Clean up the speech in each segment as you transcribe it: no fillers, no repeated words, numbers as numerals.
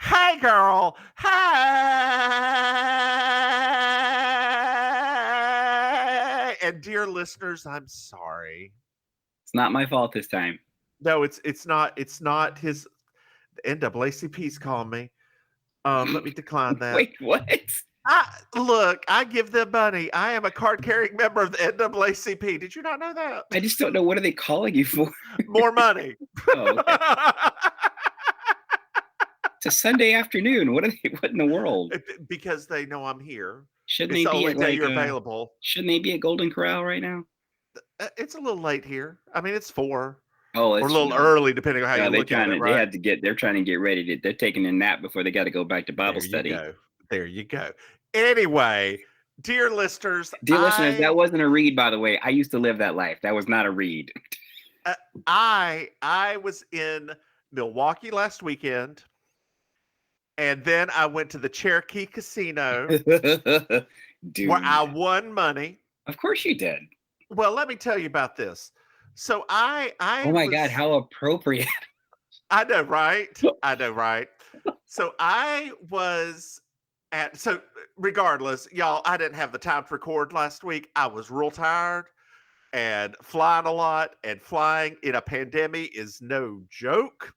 Hey, girl. Hey. And dear listeners, I'm sorry. It's not my fault this time. No, it's not. It's not his. The NAACP's calling me. Let me decline that. Wait, what? Look, I give them money. I am a card-carrying member of the NAACP. Did you not know that? I just don't know. What are they calling you for? More money. Oh, okay. It's a Sunday afternoon. What in the world? Because they know I'm here. Shouldn't It's they the be only at day you're available. Shouldn't they be at Golden Corral right now? It's a little late here. I mean, it's 4. Oh, Or a little early, depending on how you look at it, right? They're trying to get ready. They're taking a nap before they got to go back to Bible There you study. go. There you go. Anyway, dear listeners, that wasn't a read, by the way. I used to live that life. That was not a read. I was in Milwaukee last weekend, and then I went to the Cherokee Casino Dude. where I won money. Of course you did. Well, let me tell you about this. So oh my God, how appropriate. I know, right? I know, right? So I was so regardless, y'all, I didn't have the time to record last week. I was real tired and flying a lot, and flying in a pandemic is no joke.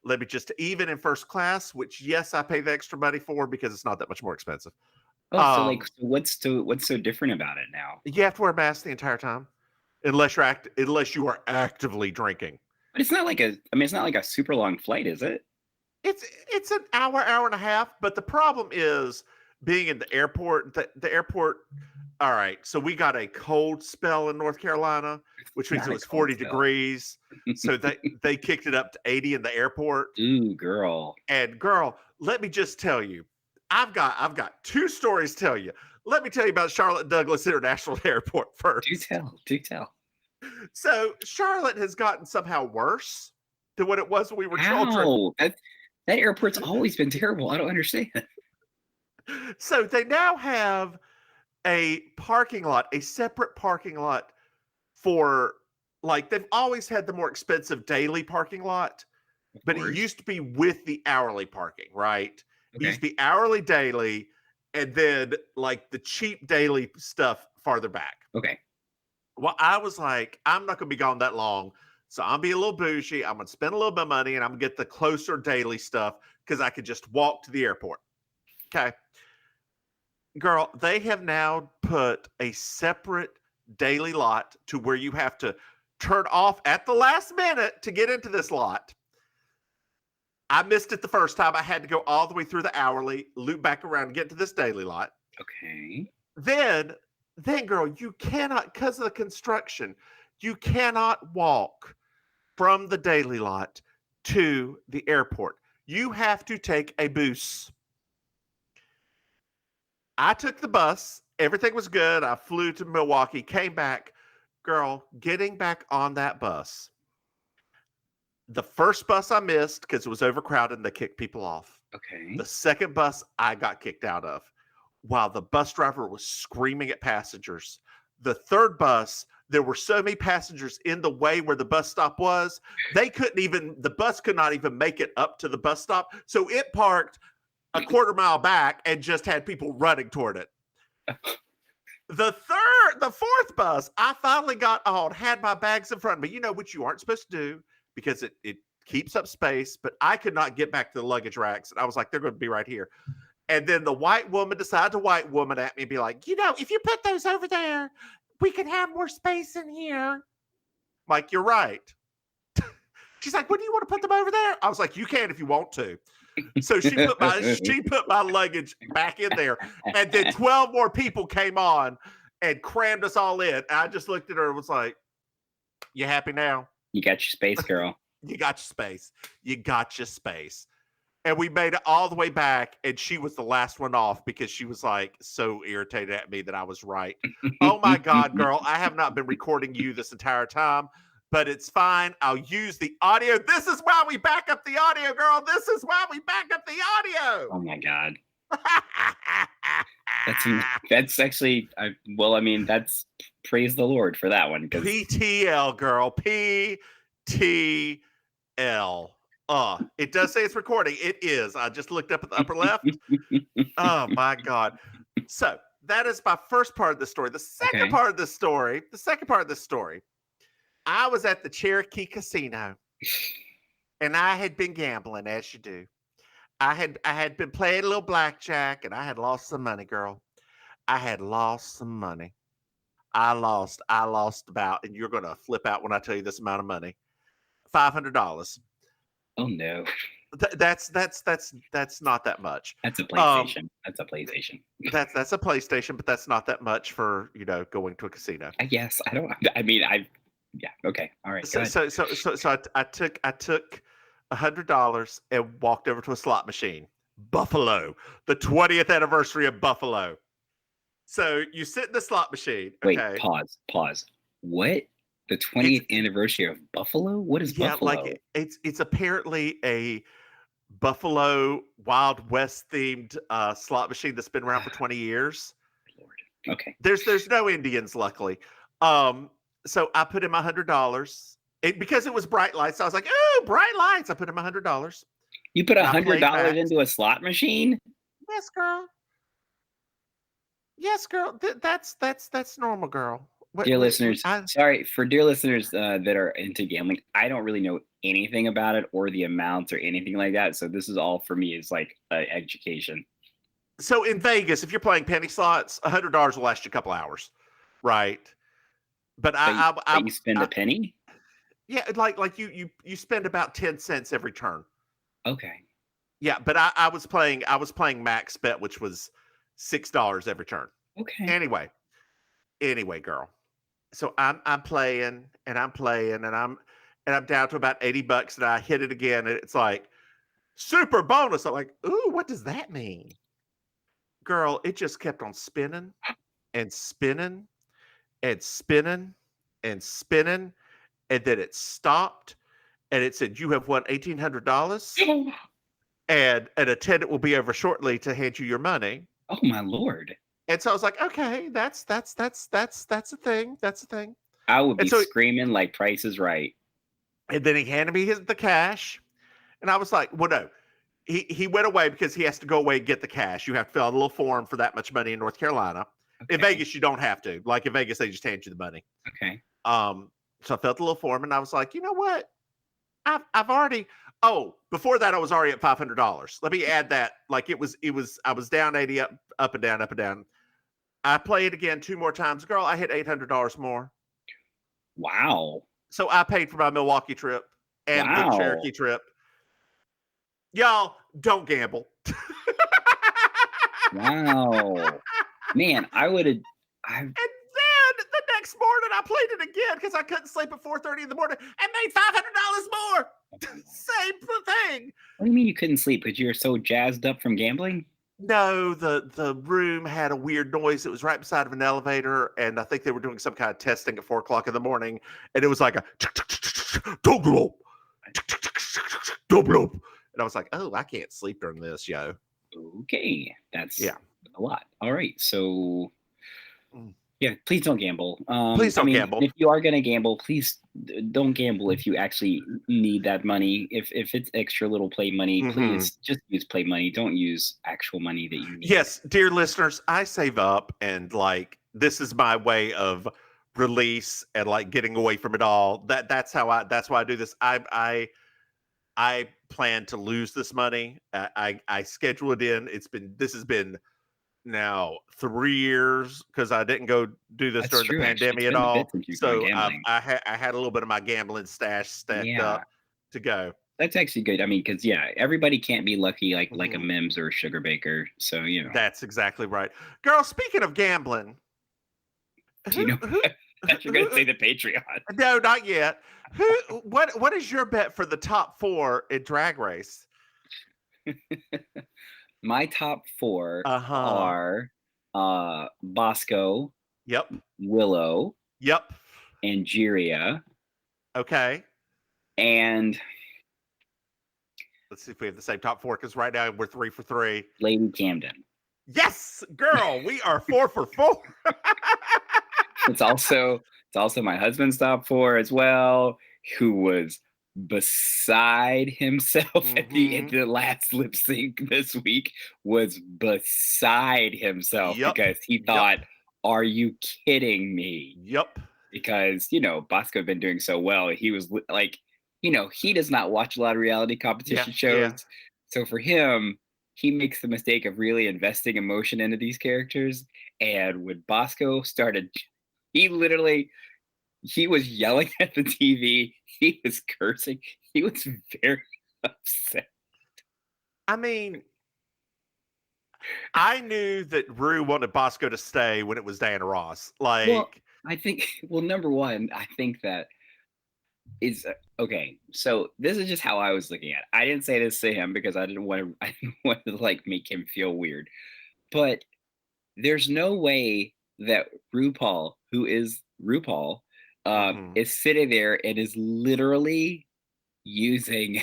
Let me just, even in first class, which yes, I pay the extra money for because it's not that much more expensive. Oh, so what's so different about it now? You have to wear a mask the entire time, unless you are actively drinking. But it's not like it's not like a super long flight, is it? It's an hour and a half. But the problem is being in the airport. The airport. All right, so we got a cold spell in North Carolina, which means it was 40 degrees. So they kicked it up to 80 in the airport. Ooh, girl. And girl, let me just tell you, I've got 2 stories to tell you. Let me tell you about Charlotte Douglas International Airport first. Do tell. So Charlotte has gotten somehow worse than what it was when we were children. That airport's always been terrible. I don't understand. So they now have a parking lot, a separate parking lot for, like, they've always had the more expensive daily parking lot, but it used to be with the hourly parking, right? Okay. It used to be hourly, daily, and then like the cheap daily stuff farther back. Okay. Well, I was like, I'm not going to be gone that long, so I'll be a little bougie. I'm going to spend a little bit of money, and I'm going to get the closer daily stuff because I could just walk to the airport. Okay. Girl, they have now put a separate daily lot to where you have to turn off at the last minute to get into this lot. I missed it the first time. I had to go all the way through the hourly, loop back around, and get to this daily lot. Okay. Then, girl, you cannot, because of the construction, you cannot walk from the daily lot to the airport. You have to take a bus. I took the bus. Everything was good. I flew to Milwaukee, came back. Girl, getting back on that bus. The first bus I missed because it was overcrowded and they kicked people off. Okay. The second bus I got kicked out of while the bus driver was screaming at passengers. The third bus, there were so many passengers in the way where the bus stop was, the bus could not even make it up to the bus stop. So it parked a quarter mile back and just had people running toward it. The fourth bus, I finally got on, had my bags in front of me. You know what you aren't supposed to do because it keeps up space, but I could not get back to the luggage racks. And I was like, they're going to be right here. And then the white woman decided to white woman at me and be like, if you put those over there, we can have more space in here. I'm like, you're right. She's like, what do you want to put them over there? I was like, you can if you want to. So she put my luggage back in there, and then 12 more people came on and crammed us all in. And I just looked at her and was like, "You happy now? You got your space, girl. You got your space. You got your space." And we made it all the way back, and she was the last one off because she was like so irritated at me that I was right. Oh my God, girl, I have not been recording you this entire time. But it's fine. I'll use the audio. This is why we back up the audio, girl. This is why we back up the audio. Oh my God. That's actually, that's praise the Lord for that one. PTL, girl. PTL. It does say it's recording. It is. I just looked up at the upper left. Oh my God. So that is my first part of the story. The second part of the story, I was at the Cherokee Casino and I had been gambling, as you do. I had been playing a little blackjack and I had lost some money, girl. I had lost some money. I lost about, and you're gonna flip out when I tell you this amount of money. $500. Oh no. That's not that much. That's a PlayStation. That's a PlayStation. That's a PlayStation, but that's not that much for going to a casino. I guess I don't. I mean, yeah. Okay. All right. So I took $100 and walked over to a slot machine. Buffalo, the 20th anniversary of Buffalo. So you sit in the slot machine. Wait. Okay? Pause. What? The 20th anniversary of Buffalo? What is Buffalo? Like it's apparently a Buffalo Wild West themed slot machine that's been around for 20 years. Lord. Okay. There's no Indians, luckily. So I put in my $100 because it was bright lights. I was like, oh, bright lights. I put in my $100. You put $100 into a slot machine? Yes, girl. Yes, girl. That's normal, girl. Dear listeners, sorry for dear listeners that are into gambling. I don't really know anything about it or the amounts or anything like that. So this is all for me. It's like education. So in Vegas, if you're playing penny slots, $100 will last you a couple hours, right? But you spend a penny? Yeah, like you spend about 10 cents every turn. Okay. Yeah, but I was playing max bet, which was $6 every turn. Okay. Anyway, girl. So I'm playing and I'm down to about $80 and I hit it again and it's like super bonus. I'm like, ooh, what does that mean? Girl, it just kept on spinning and spinning and spinning and spinning. And then it stopped and it said, you have won $1,800 and an attendant will be over shortly to hand you your money. Oh my Lord. And so I was like, okay, that's a thing. That's a thing. I would be screaming like Price is Right. And then he handed me the cash. And I was like, well, no. He went away because he has to go away and get the cash. You have to fill out a little form for that much money in North Carolina. Okay. In Vegas, you don't have to. Like in Vegas, they just hand you the money. Okay. So I filled the little form and I was like, you know what? I've already before that I was already at $500. Let me add that. Like it was I was down 80 up and down. I played again 2 more times. Girl, I hit $800 more. Wow. So I paid for my Milwaukee trip and the Cherokee trip. Y'all, don't gamble. Wow. Man, And then the next morning I played it again because I couldn't sleep at 4:30 in the morning and made $500 more. Same thing. What do you mean you couldn't sleep? Because you were so jazzed up from gambling? No, the room had a weird noise. It was right beside of an elevator, and I think they were doing some kind of testing at 4:00 in the morning, and it was like a and I was like, oh, I can't sleep during this, yo. Okay, that's a lot. All right, so yeah, please don't gamble. Please don't gamble. If you are gonna gamble, please don't gamble if you actually need that money. If it's extra little play money, please just use play money. Don't use actual money that you need. Yes, dear listeners, I save up and like this is my way of release and like getting away from it all. That's why I do this. I plan to lose this money. I schedule it in. This has been now 3 years because I didn't go do this during the pandemic at all. So I had a little bit of my gambling stash stacked up to go. That's actually good. I mean, because everybody can't be lucky like a Mims or a Sugar Baker. So that's exactly right, girl. Speaking of gambling, do you know that you're gonna say the Patreon? No, not yet. What is your bet for the top 4 in Drag Race? My top 4 are Bosco. Yep. Willow. Yep. Angeria. Okay. And let's see if we have the same top 4 because right now we're 3 for 3. Lady Camden. Yes, girl, we are 4 for 4. It's also my husband's top 4 as well, who was beside himself at the last lip sync this week, was beside himself Yep. because he Yep. thought, are you kidding me? Yep. Because, Bosco had been doing so well. He was like, he does not watch a lot of reality competition shows. Yeah. So for him, he makes the mistake of really investing emotion into these characters. And when Bosco started, he literally, he was yelling at the TV. He was cursing. He was very upset. I mean, I knew that Rue wanted Bosco to stay when it was Diana Ross. Well, Like, I think, number one, I think that is okay. So this is just how I was looking at it. I didn't say this to him because I didn't want to. I didn't want to like make him feel weird. But there's no way that RuPaul, who is RuPaul, is sitting there and is literally using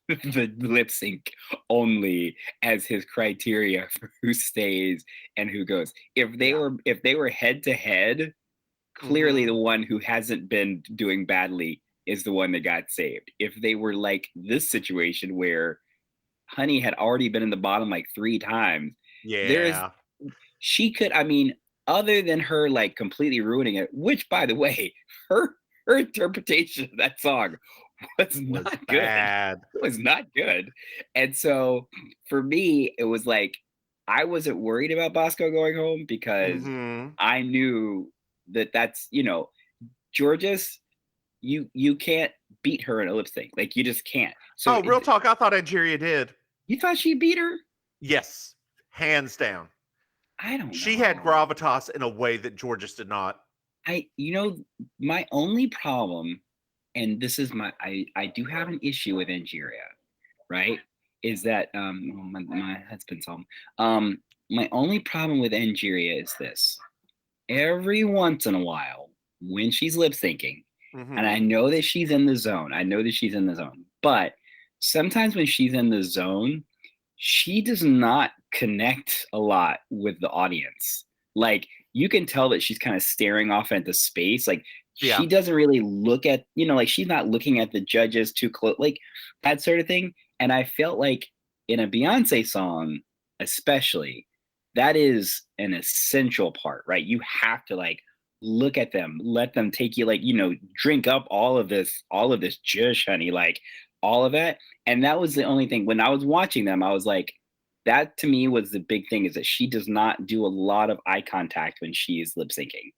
the lip sync only as his criteria for who stays and who goes. If they were head to head, clearly the one who hasn't been doing badly is the one that got saved. If they were like this situation where Honey had already been in the bottom like 3 times, yeah. she could, I mean, other than her like completely ruining it, which by the way, her interpretation of that song was not good. Bad. It was not good. And so for me, it was like I wasn't worried about Bosco going home because I knew that that's, Georges, you can't beat her in a lip sync. Like you just can't. So real talk. I thought Angeria did. You thought she beat her? Yes, hands down. I don't know. She had gravitas in a way that Georges did not. My only problem, and this is I do have an issue with Angeria, right? Is that my husband's home. My only problem with Angeria is this. Every once in a while, when she's lip syncing, and I know that she's in the zone. But sometimes when she's in the zone, she does not connect a lot with the audience. Like you can tell that she's kind of staring off into space. Like she doesn't really look at, like she's not looking at the judges too close, like that sort of thing. And I felt like in a Beyonce song, especially, that is an essential part, right? You have to like look at them, let them take you, like, drink up all of this juice, honey, like all of that. And that was the only thing when I was watching them, I was like, that to me was the big thing, is that she does not do a lot of eye contact when she is lip syncing.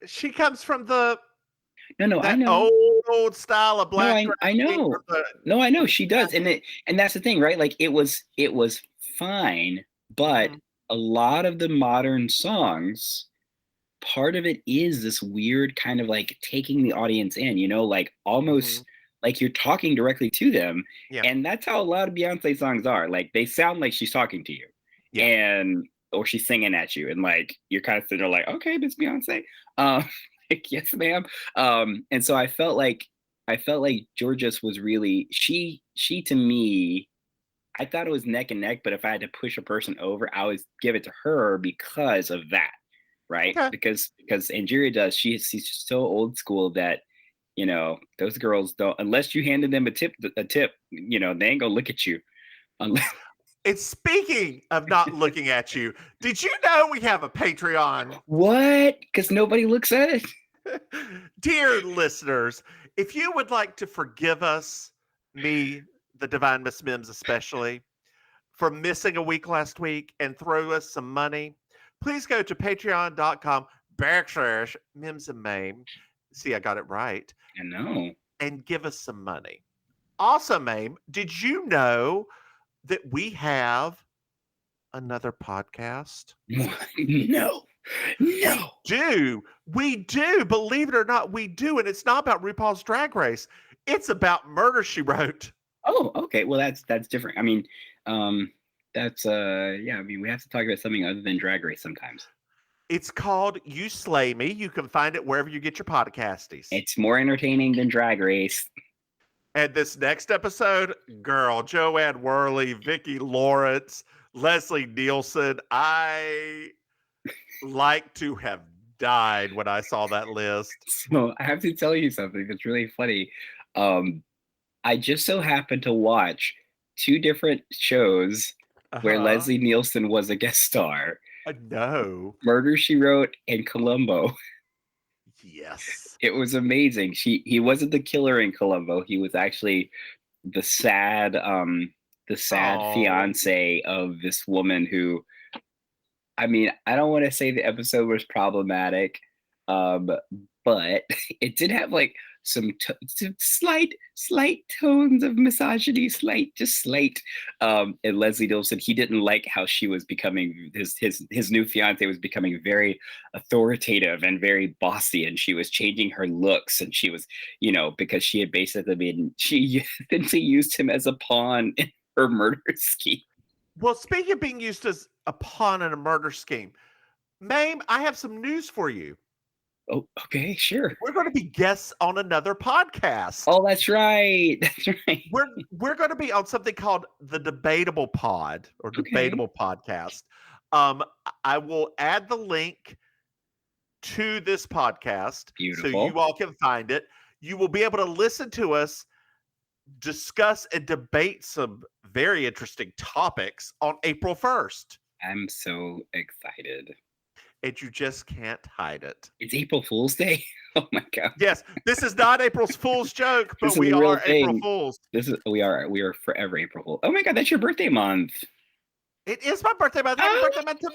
She comes from the I know old style of black. I know. No, I know she does. And that's the thing, right? Like it was fine, but a lot of the modern songs, part of it is this weird kind of like taking the audience in, like almost like you're talking directly to them. Yeah. And that's how a lot of Beyonce songs are. Like they sound like she's talking to you. Yeah. Or she's singing at you. And like you're kind of sitting there like, okay, Miss Beyonce. Like, yes, ma'am. And so I felt like Georges was really, she to me, I thought it was neck and neck, but if I had to push a person over, I would give it to her because of that. Right. Okay. Because Angeria does, she's so old school that, those girls don't, unless you handed them a tip, they ain't gonna look at you. Unless it's speaking of not looking at you. Did you know we have a Patreon? What? Because nobody looks at it. Dear listeners, if you would like to forgive us, me, the Divine Miss Mims especially, for missing a week last week and throw us some money, please go to patreon.com/Mims and Maim. See, I got it right. I know. And give us some money. Also, Maim, did you know that we have another podcast? No. We do. Believe it or not, we do. And it's not about RuPaul's Drag Race. It's about Murder, She Wrote. Oh, okay. Well, that's different. I mean, that's I mean, we have to talk about something other than Drag Race sometimes. It's called You Slay Me. You can find it wherever you get your podcasties. It's more entertaining than Drag Race. And this next episode, girl, Joanne Worley, Vicki Lawrence, Leslie Nielsen. I like to have died when I saw that list. So I have to tell you something that's really funny. I just so happened to watch 2 different shows where Uh-huh. Leslie Nielsen was a guest star. No. Murder, She Wrote and Columbo. Yes. It was amazing. He wasn't the killer in Columbo. He was actually the sad Oh. fiance of this woman who, I mean, I don't want to say the episode was problematic, um, but it did have like some slight tones of misogyny, just slight. And Leslie Nielsen, he didn't like how she was becoming his new fiance was becoming very authoritative and very bossy, and she was changing her looks, and she was, because she had basically been she essentially used him as a pawn in her murder scheme. Well, speaking of being used as a pawn in a murder scheme, Mame, I have some news for you. Oh, okay, sure. We're going to be guests on another podcast. Oh, that's right. That's right. We're going to be on something called the Debatable Pod or Okay. Debatable Podcast. I will add the link to this podcast Beautiful. so you all can find it. You will be able to listen to us discuss and debate some very interesting topics on April 1st. I'm so excited. And you just can't hide it. It's April Fool's Day. Oh my god. Yes, this is not April's Fool's joke, but This is we a real are April thing. Fools. We are forever April Fool. Oh my god, that's your birthday month. It is my birthday month. Happy birthday month to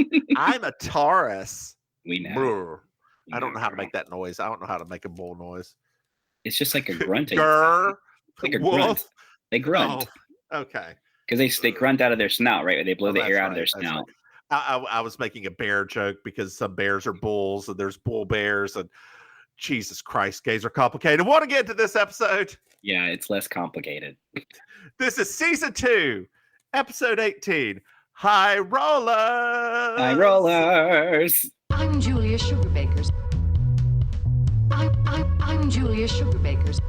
me. I'm a Taurus. We know. Brr. I don't know how to make that noise. I don't know how to make a bull noise. It's just like a grunting. Grr. Like a Wolf. grunt. They grunt. Oh, okay. Because they grunt out of their snout, right? They blow the air out of their That's snout. right. I was making a bear joke because some bears are bulls and there's bull bears, and Jesus Christ, gays are complicated. Want to get into this episode? Yeah, it's less complicated. This is season 2, episode 18. High rollers. High rollers. I'm Julia Sugarbakers. I'm Julia Sugarbakers.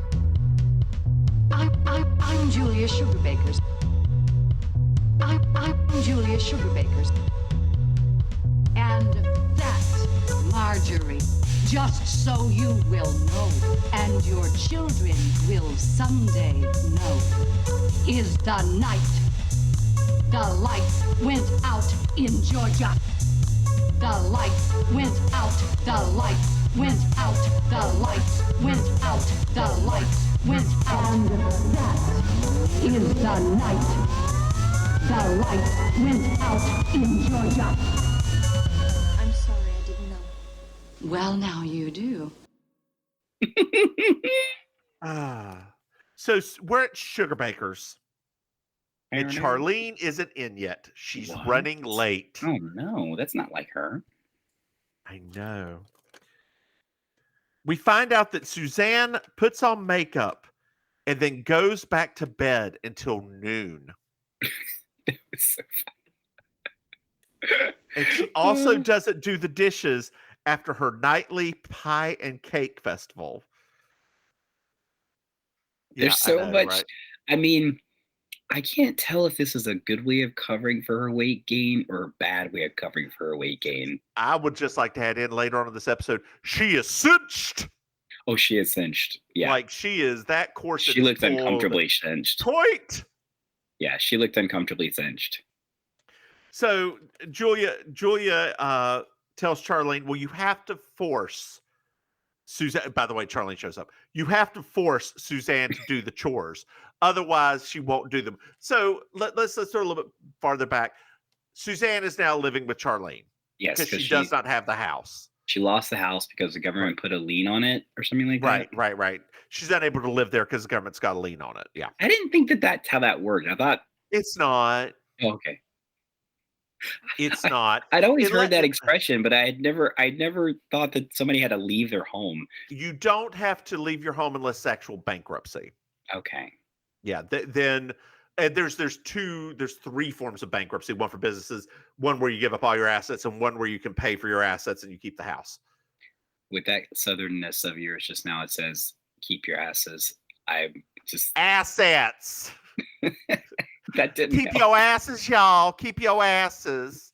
I'm Julia Sugarbakers. I'm Julia Sugarbakers. And that's Marjorie. Just so you will know, and your children will someday know, is the night the light went out in Georgia. The light went out, the light went out, the light went out, the light went out. And that is the night the light went out in Georgia. I'm sorry, I didn't know. Well, now you do. So we're at Sugarbakers. And Fair Charlene isn't in yet. She's running late. Oh no, that's not like her. I know. We find out that Suzanne puts on makeup and then goes back to bed until noon. It was so And she also doesn't do the dishes after her nightly pie and cake festival. There's so much. Right? I mean, I can't tell if this is a good way of covering for her weight gain or a bad way of covering for her weight gain. I would just like to add in later on in this episode, she is cinched. Oh, she is cinched. Yeah. Like she is that corset. She looked uncomfortably cinched. Toit. Yeah, she looked uncomfortably cinched. So Julia tells Charlene, well, you have to force Suzanne. By the way, Charlene shows up. You have to force Suzanne to do the chores. Otherwise, she won't do them. So let's throw a little bit farther back. Suzanne is now living with Charlene. Yes, because she does not have the house. She lost the house because the government put a lien on it or something like that. Right. She's unable to live there because the government's got a lien on it. Yeah. I didn't think that's how that worked. I thought it's not. Oh, okay. It's not. I'd always heard that expression, but I never thought that somebody had to leave their home. You don't have to leave your home unless actual bankruptcy. Okay. Yeah. Then and there's 3 forms of bankruptcy. One for businesses, one where you give up all your assets, and one where you can pay for your assets and you keep the house. With that southernness of yours just now, it says keep your asses. I'm just assets. That didn't keep your asses, y'all. Keep your asses.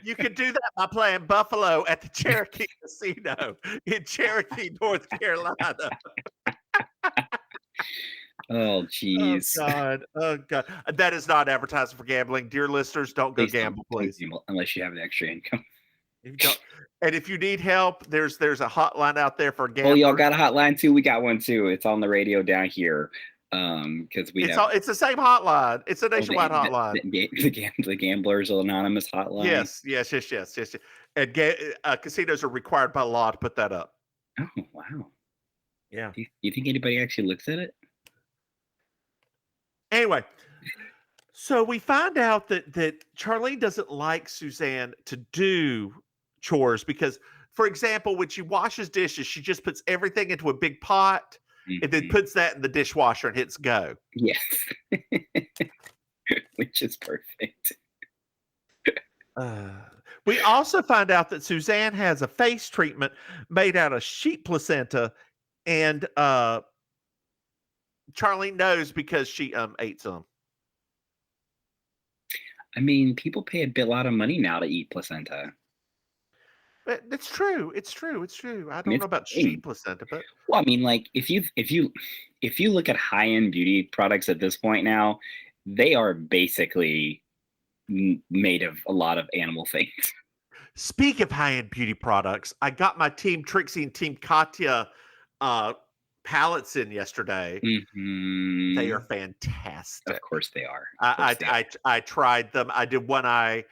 You can do that by playing Buffalo at the Cherokee Casino in Cherokee, North Carolina. Oh, Oh jeez. God. Oh God. That is not advertising for gambling. Dear listeners, don't go Please gamble, don't please. gamble unless you have an extra income. If you don't, and if you need help, there's a hotline out there for Oh, gamblers. y'all got a hotline too? We got one too. It's on the radio down here. Because we have It's the same hotline. It's a nationwide hotline. the Gamblers Anonymous hotline. Yes. And casinos are required by law to put that up. Oh, wow. Yeah. Do you think anybody actually looks at it? Anyway, so we find out that Charlene doesn't like Suzanne to do chores because, for example, when she washes dishes, she just puts everything into a big pot and then puts that in the dishwasher and hits go. Yes. Which is perfect. We also find out that Suzanne has a face treatment made out of sheep placenta, and Charlene knows because she ate some. I mean, people pay a lot of money now to eat placenta. But it's true. It's true. I don't know about sheep placenta, but well, I mean, like if you look at high-end beauty products at this point now, they are basically made of a lot of animal things. Speak of high-end beauty products, I got my Team Trixie and Team Katya palettes in yesterday. Mm-hmm. They are fantastic. Of course they are. I tried them. I did one eye.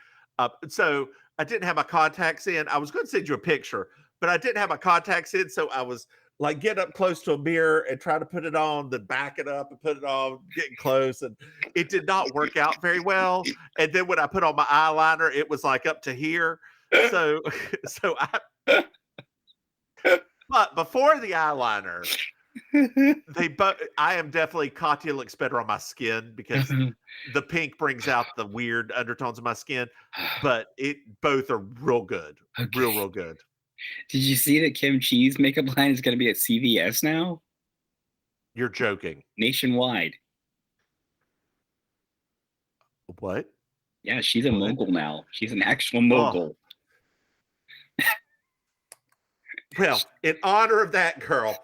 So I didn't have my contacts in. I was going to send you a picture, but I didn't have my contacts in. So I was like getting up close to a mirror and trying to put it on, then back it up and put it on, getting close. And it did not work out very well. And then when I put on my eyeliner, it was like up to here. So but before the eyeliner, I am definitely Katya looks better on my skin because the pink brings out the weird undertones of my skin, but both are real good. Okay. Real good. Did you see that Kim Chi's makeup line is going to be at CVS now? You're joking. Nationwide. What? Yeah, she's a mogul now. She's an actual mogul. Well, in honor of that girl.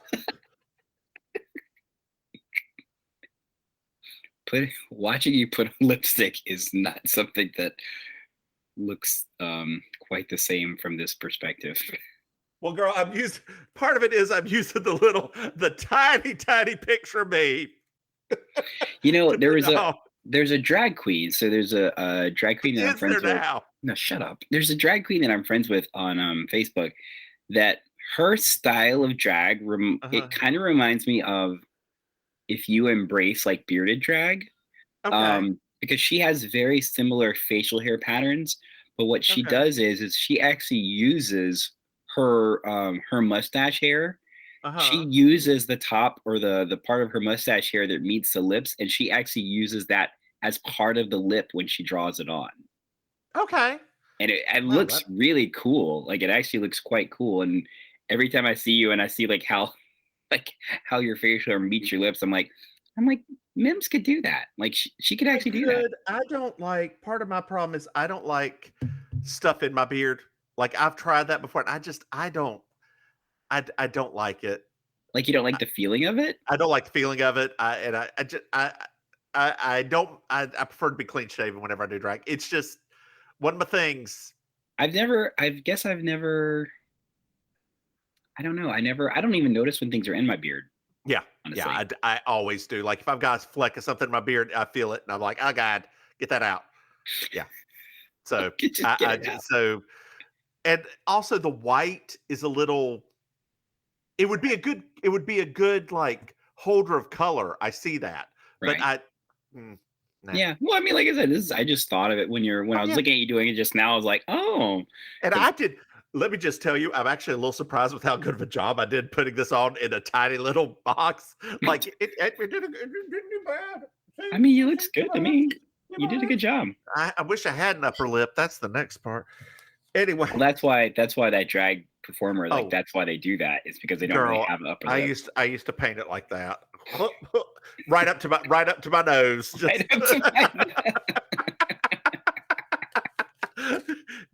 Watching you put on lipstick is not something that looks quite the same from this perspective. Well, girl, part of it is I'm using the tiny picture of me. You know, there's a drag queen. So there's a drag queen that I'm friends with. Now? No, shut up. There's a drag queen that I'm friends with on Facebook that her style of drag, it kind of reminds me of if you embrace like bearded drag. Okay. Because she has very similar facial hair patterns, but what she does is she actually uses her mustache hair. She uses the top or the part of her mustache hair that meets the lips, and she actually uses that as part of the lip when she draws it on. Okay. And it looks really cool. Like it actually looks quite cool. And every time I see you and I see like how your facial hair meets your lips, I'm like, Mims could do that. Like she could actually do that. I don't like, part of my problem is I don't like stuff in my beard. Like I've tried that before, and I don't like it. Like you don't like the feeling of it? I don't like the feeling of it. I prefer to be clean shaven whenever I do drag. It's just one of my things. I don't know. I don't even notice when things are in my beard. Yeah. Honestly. Yeah. I always do. Like if I've got a fleck of something in my beard, I feel it and I'm like, oh God, get that out. Yeah. So and also the white is a little, it would be a good like holder of color. I see that, right. But nah. Yeah. Well, I mean, like I said, I just thought of it when I was looking at you doing it just now. I was like, oh. And let me just tell you, I'm actually a little surprised with how good of a job I did putting this on in a tiny little box. Like it didn't do bad. I mean, you looks good to me. You did a good job. I wish I had an upper lip. That's the next part. Anyway, well, that's why that drag performer, like that's why they do that. It's because they don't really have an upper lip. I used to paint it like that, right up to my nose.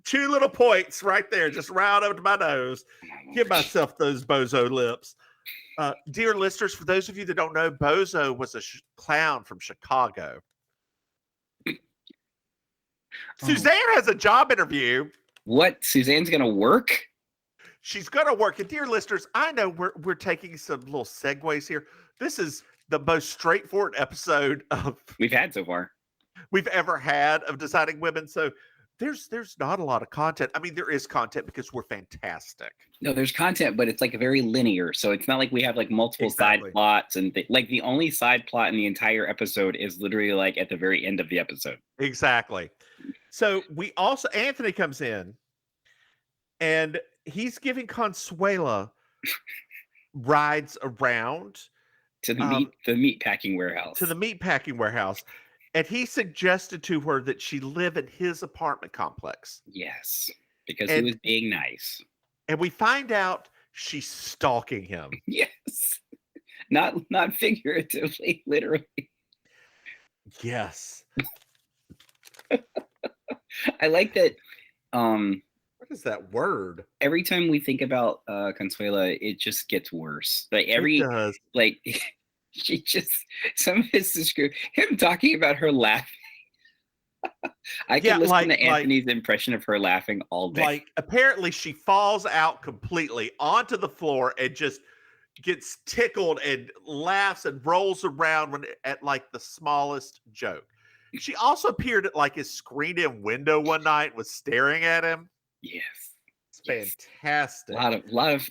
2 little points right there, just round up to my nose. Give myself those bozo lips. Dear listeners, for those of you that don't know, Bozo was a clown from Chicago. Suzanne has a job interview. What? Suzanne's gonna work? She's gonna work. And dear listeners, I know we're taking some little segues here. This is the most straightforward episode we've had so far. We've ever had of Deciding Women. So there's not a lot of content. I mean, there is content because we're fantastic. No, there's content, but it's like very linear. So it's not like we have like multiple side plots and like the only side plot in the entire episode is literally like at the very end of the episode. Exactly. So we also, Anthony comes in and he's giving Consuela rides around to the meat packing warehouse. To the meat packing warehouse. And he suggested to her that she live in his apartment complex. Yes, because he was being nice. And we find out she's stalking him. Yes. Not figuratively, literally. Yes. I like that. What is that word? Every time we think about Consuela, it just gets worse. Like it does. Like she just, some of his description, him talking about her laughing. I can listen to Anthony's impression of her laughing all day. Like apparently she falls out completely onto the floor and just gets tickled and laughs and rolls around at like the smallest joke. She also appeared at like his screened-in window one night and was staring at him. Yes. It's fantastic. A lot of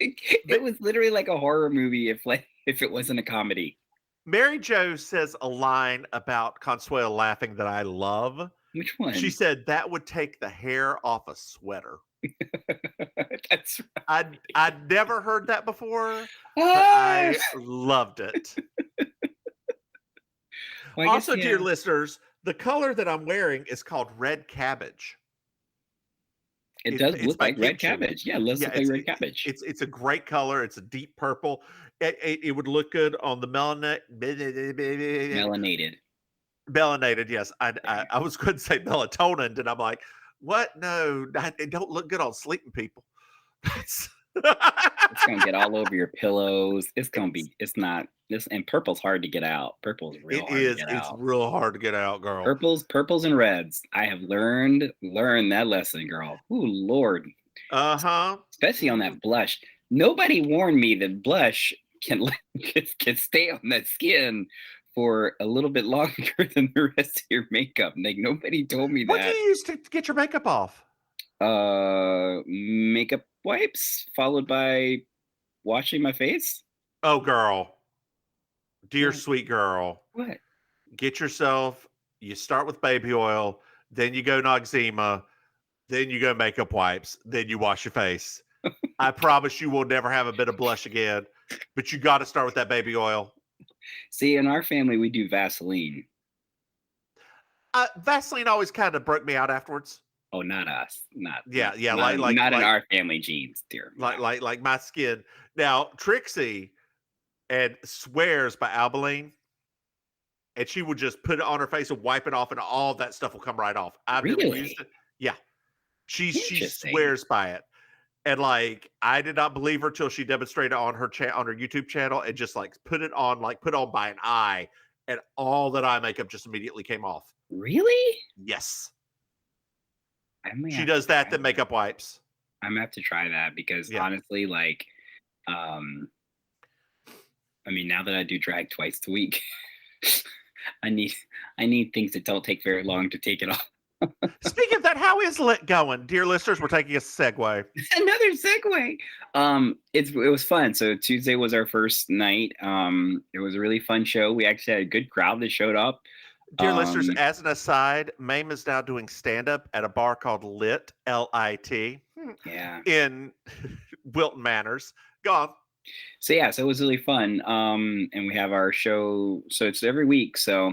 it was literally like a horror movie if it wasn't a comedy. Mary Jo says a line about Consuela laughing that I love. Which one? She said that would take the hair off a sweater. That's right. I'd never heard that before, but I loved it. Well, also, dear listeners, the color that I'm wearing is called red cabbage. It does look like red cabbage. Yeah, it looks like red cabbage. It's a great color. It's a deep purple. It would look good on the melanated. Yes, I was going to say melatonin, and I'm like, what? No, it don't look good on sleeping people. It's gonna get all over your pillows. It's not. And purple's hard to get out. Purple's real hard to get out. It's real hard to get out, girl. Purples and reds. I have learned that lesson, girl. Ooh, Lord. Especially on that blush. Nobody warned me that blush can stay on that skin for a little bit longer than the rest of your makeup. Like nobody told me that. What do you use to get your makeup off? Makeup wipes followed by washing my face. Oh, girl. Dear sweet girl. What? Get yourself, you start with baby oil, then you go Noxzema, then you go makeup wipes, then you wash your face. I promise you will never have a bit of blush again, but you got to start with that baby oil. See, in our family, we do Vaseline. Vaseline always kind of broke me out afterwards. Oh, not us. Not in our family genes, dear. Like my skin. Now, Trixie swears by Albolene, and she would just put it on her face and wipe it off, and all that stuff will come right off. I've never used it. Yeah, she swears by it, and like I did not believe her till she demonstrated on her on her YouTube channel, and just like put on by an eye, and all that eye makeup just immediately came off. Really? Yes. She does that, then makeup wipes. I'm gonna have to try that because honestly, like, I mean, now that I do drag twice a week, I need things that don't take very long to take it off. Speaking of that, how is Lit going, dear listeners? We're taking a segue. Another segue. It was fun. So Tuesday was our first night. It was a really fun show. We actually had a good crowd that showed up. Dear listeners, as an aside, Maim is now doing stand-up at a bar called Lit, L-I-T, in Wilton Manors. Go on. So it was really fun. And we have our show. So it's every week. So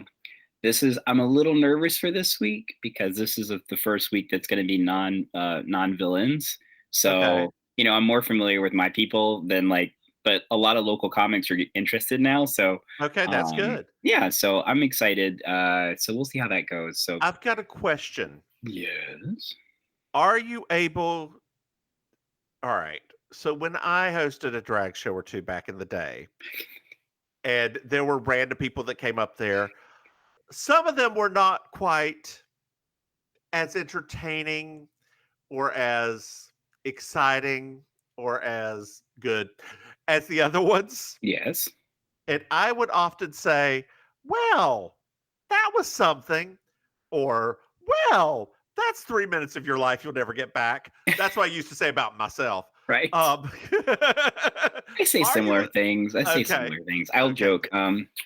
I'm a little nervous for this week because this is the first week that's going to be non-villains. So, I'm more familiar with my people than but a lot of local comics are interested now. So, okay, that's good. Yeah. So I'm excited. So we'll see how that goes. So I've got a question. Yes. Are you able? All right. So when I hosted a drag show or two back in the day, and there were random people that came up there, some of them were not quite as entertaining or as exciting or as good as the other ones. Yes. And I would often say, well, that was something. Or, well, that's 3 minutes of your life you'll never get back. That's what I used to say about myself. Right. Um, I say are similar you things. I say okay? similar things. I'll Okay. joke.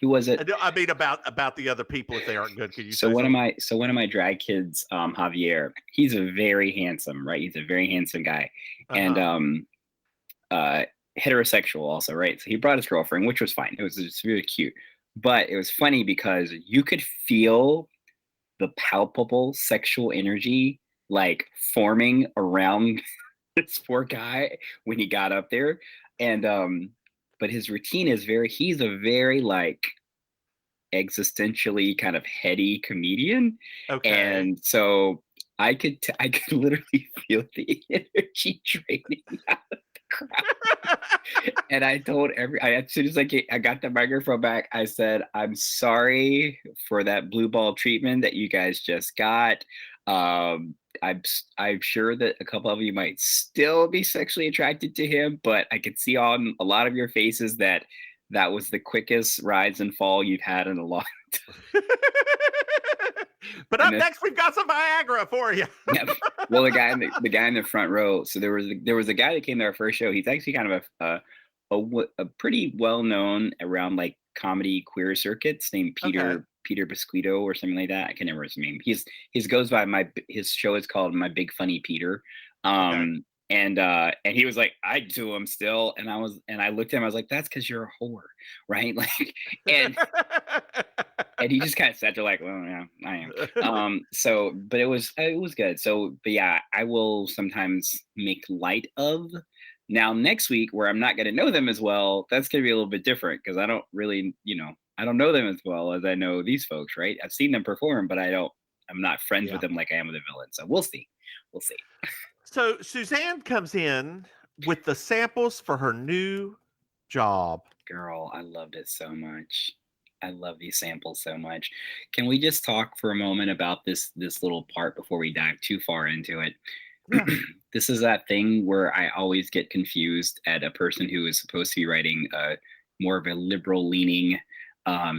Who was it? I mean about the other people if they aren't good. Can you So say one of something? my drag kids, Javier, he's a very handsome, right? He's a very handsome guy. And Uh-huh. heterosexual also, right? So he brought his girlfriend, which was fine. It was just really cute. But it was funny because you could feel the palpable sexual energy like forming around this poor guy when he got up there. And but his routine is he's a very like existentially kind of heady comedian. Okay. And so I could literally feel the energy draining out of the crowd. And I told as soon as I got the microphone back, I said, "I'm sorry for that blue ball treatment that you guys just got. Um, I'm sure that a couple of you might still be sexually attracted to him, but I could see on a lot of your faces that that was the quickest rise and fall you've had in a long." But And up then, next, we've got some Viagra for you. yeah, well, the guy in the front row. So there was a guy that came to our first show. He's actually kind of a pretty well known around like comedy queer circuits named Okay. Peter Biscuito or something like that. I can't remember his name. His goes by his show is called My Big Funny Peter. Okay. And he was like, I do him still. And I looked at him, I was like, that's because you're a whore, right? Like, and and he just kind of sat there like, well, yeah, I am. So but it was good. So but yeah, I will sometimes make light of. Now next week, where I'm not gonna know them as well, that's gonna be a little bit different because I don't really, I don't know them as well as I know these folks, right? I've seen them perform, but I'm not friends with Yeah. them like I am with the villain. So we'll see. We'll see. So Suzanne comes in with the samples for her new job. Girl, I loved it so much. I love these samples so much. Can we just talk for a moment about this little part before we dive too far into it? Yeah. This is that thing where I always get confused at a person who is supposed to be writing more of a liberal leaning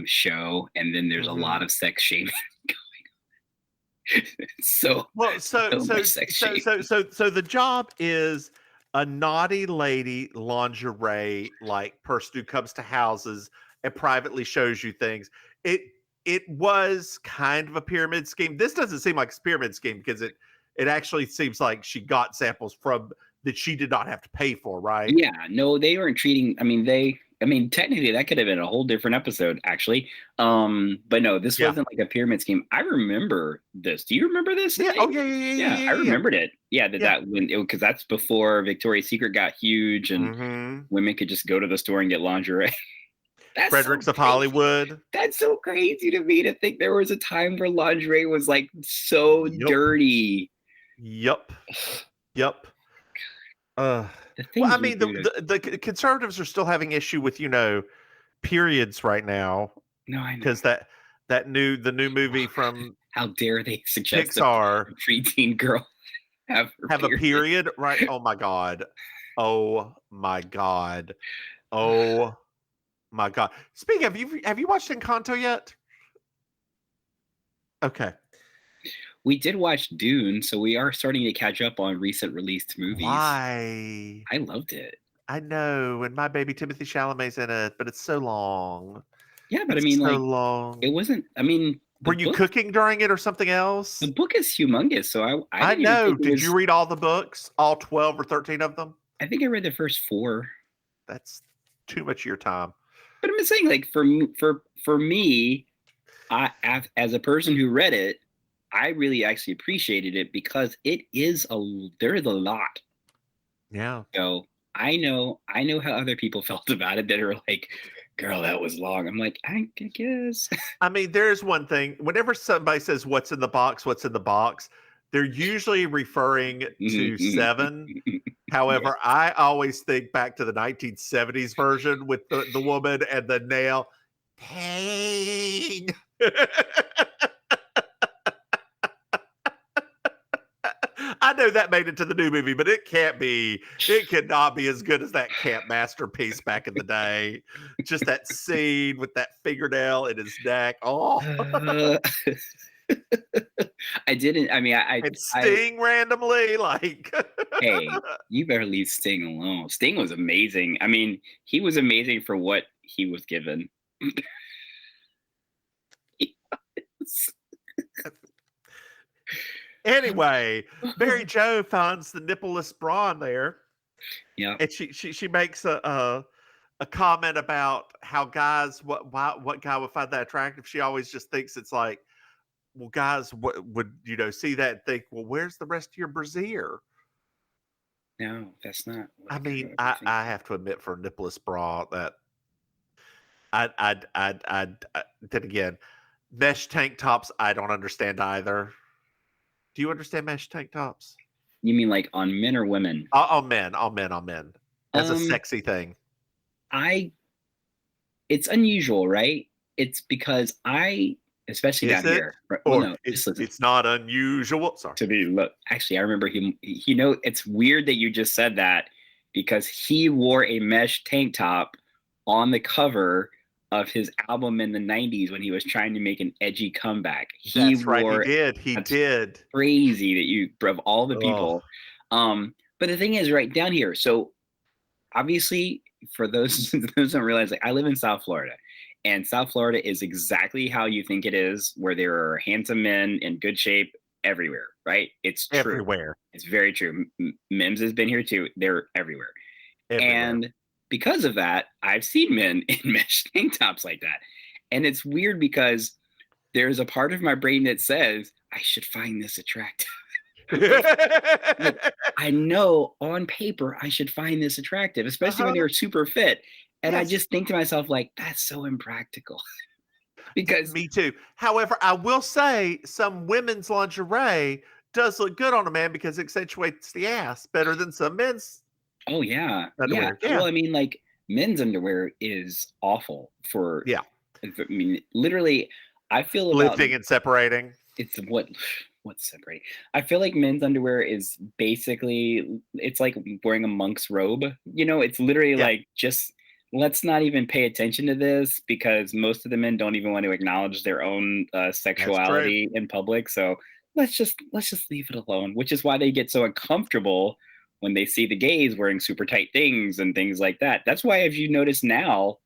show, and then there's a lot of sex shaming going on. So Well, so much sex shaming. so the job is a naughty lady lingerie like person who comes to houses and privately shows you things. It was kind of a pyramid scheme. This doesn't seem like a pyramid scheme because it actually seems like she got samples from that she did not have to pay for, right? Yeah, no, they weren't treating. I mean, technically, that could have been a whole different episode, actually. But no, this Yeah. wasn't like a pyramid scheme. I remember this. Do you remember this? Yeah. Oh yeah. Yeah, I remembered it. Yeah, that when because that's before Victoria's Secret got huge and Mm-hmm. women could just go to the store and get lingerie. That's Fredericks so of crazy. Hollywood. That's so crazy to me to think there was a time where lingerie was like so Yep. dirty. Yep. Yep. The Well, I things we mean, do to- the conservatives are still having issue with periods right now no, I know. because the new movie from How dare they suggest Pixar a preteen girl have a period, right? Oh my god! Oh my god! Oh my god! Speaking of, have you watched Encanto yet? Okay. We did watch Dune, so we are starting to catch up on recent released movies. Why? I loved it. I know, and my baby Timothy Chalamet's in it, but it's so long. Yeah, but It's I mean, so like, long. it wasn't. I mean, Were you cooking during it or something else? The book is humongous, so I didn't even know. think it Did was- you read all the books? All 12 or 13 of them? I think I read the first 4. That's too much of your time. But I'm just saying, like, for me, as a person who read it, I really actually appreciated it because there is a lot. Yeah. So I know how other people felt about it that are like, girl, that was long. I'm like, I guess. I mean, there's one thing. Whenever somebody says, what's in the box? they're usually referring to 7. However, I always think back to the 1970s version with the woman and the nail. Pain. I know that made it to the new movie, but it cannot be as good as that camp masterpiece back in the day. Just that scene with that fingernail in his neck. Oh. I didn't. I mean, and Sting randomly, like. Hey, you better leave Sting alone. Sting was amazing. I mean, he was amazing for what he was given. Anyway, Mary Jo finds the nippleless bra in there. Yeah, and she makes a comment about how guys what guy would find that attractive. She always just thinks it's like, well, guys would see that and think, well, where's the rest of your brassiere? no, that's not. I mean, I have to admit, for a nippleless bra, that I then again, mesh tank tops I don't understand either. Do you understand mesh tank tops? You mean like on men or women? On men. As a sexy thing. It's unusual, right? It's because especially down here. Well, no, it's not unusual. Sorry. To be, look, actually, I remember him. It's weird that you just said that, because he wore a mesh tank top on the cover of his album in the 90s when he was trying to make an edgy comeback. That's right. He did. Crazy that of all the people. But the thing is, right down here. So obviously, for those who don't realize, like, I live in South Florida, and South Florida is exactly how you think it is, where there are handsome men in good shape everywhere, right? It's true. Everywhere. It's very true. Mims has been here too. They're everywhere. And because of that, I've seen men in mesh tank tops like that. And it's weird because there's a part of my brain that says, I should find this attractive. I know on paper I should find this attractive, especially when they're super fit. And I just think to myself, like, that's so impractical. Because me too. However, I will say some women's lingerie does look good on a man because it accentuates the ass better than some men's. Oh yeah. Underwear. Yeah. Well, I mean, like, men's underwear is awful for. Yeah. I mean, literally, I feel lifting and separating. It's what's separating. I feel like men's underwear is basically, it's like wearing a monk's robe. It's literally like, just let's not even pay attention to this, because most of the men don't even want to acknowledge their own sexuality in public. So let's just leave it alone. Which is why they get so uncomfortable when they see the gays wearing super tight things and things like that. That's why, if you notice now,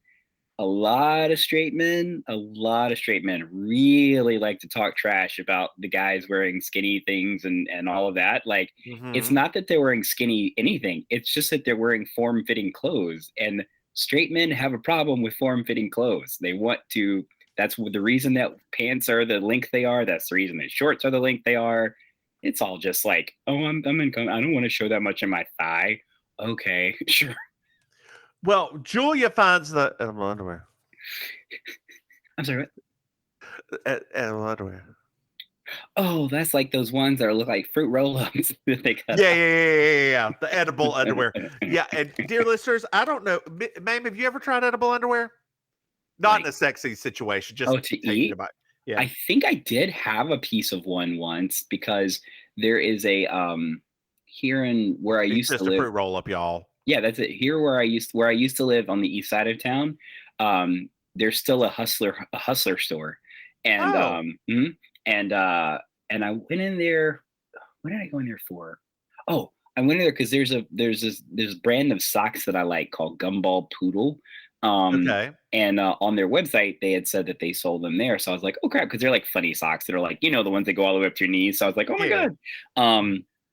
a lot of straight men really like to talk trash about the guys wearing skinny things and all of that. Like, It's not that they're wearing skinny anything. It's just that they're wearing form-fitting clothes. And straight men have a problem with form-fitting clothes. They want to, that's the reason that pants are the length they are. That's the reason that shorts are the length they are. It's all just like, oh, I don't want to show that much in my thigh. Okay, sure. Well, Julia finds the edible underwear. I'm sorry, what? Edible underwear. Oh, that's like those ones that look like fruit roll-ups. Yeah. The edible underwear. Yeah, and dear listeners, I don't know, Maim, have you ever tried edible underwear? Not in a sexy situation, just to eat. Yeah. I think I did have a piece of one once, because there is a here in where I used to live. Just a fruit roll-up, y'all. Yeah, that's it. Here where I used to live on the east side of town, there's still a hustler store, and and I went in there. What did I go in there for? Oh, I went in there because there's this brand of socks that I like called Gumball Poodle. Okay. And on their website, they had said that they sold them there. So I was like, oh crap, because they're like funny socks that are like, the ones that go all the way up to your knees. So I was like, oh my God.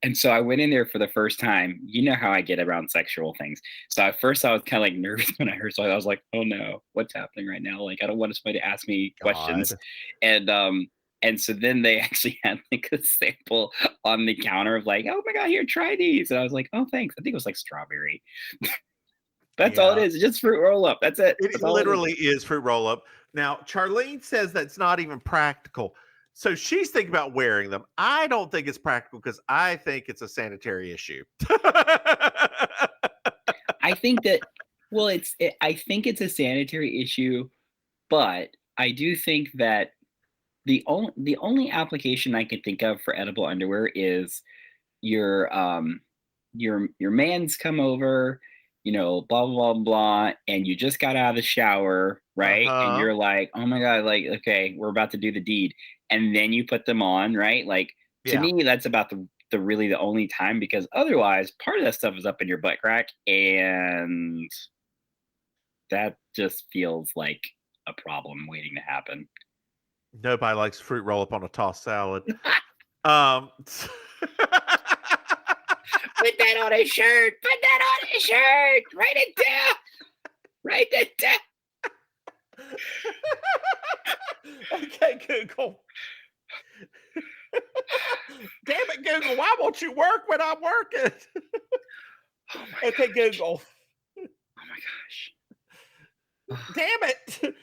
And so I went in there for the first time. You know how I get around sexual things. So at first I was kind of like nervous when I heard. So I was like, oh no, what's happening right now? Like, I don't want somebody to ask me questions. And so then they actually had like a sample on the counter of like, oh my God, here, try these. And I was like, oh, thanks. I think it was like strawberry. That's all it is. It's just fruit roll up. That's it. It literally is fruit roll up. Now, Charlene says that's not even practical. So she's thinking about wearing them. I don't think it's practical because I think it's a sanitary issue. I think that, well, I think it's a sanitary issue, but I do think that the only application I can think of for edible underwear is your man's come over, blah blah blah blah, and you just got out of the shower, right? And Uh-huh. you're like, oh my god, like, okay, we're about to do the deed, and then you put them on, right? Like, to Yeah. me, that's about the really the only time, because otherwise, part of that stuff is up in your butt crack, and that just feels like a problem waiting to happen. Nobody likes fruit roll up on a tossed salad. Um, Put that on a shirt. Put that on a shirt. Write it down. Write it down. okay, Google. Damn it, Google. Why won't you work when I'm working? Oh my Okay, gosh. Google. Oh my gosh. Damn it.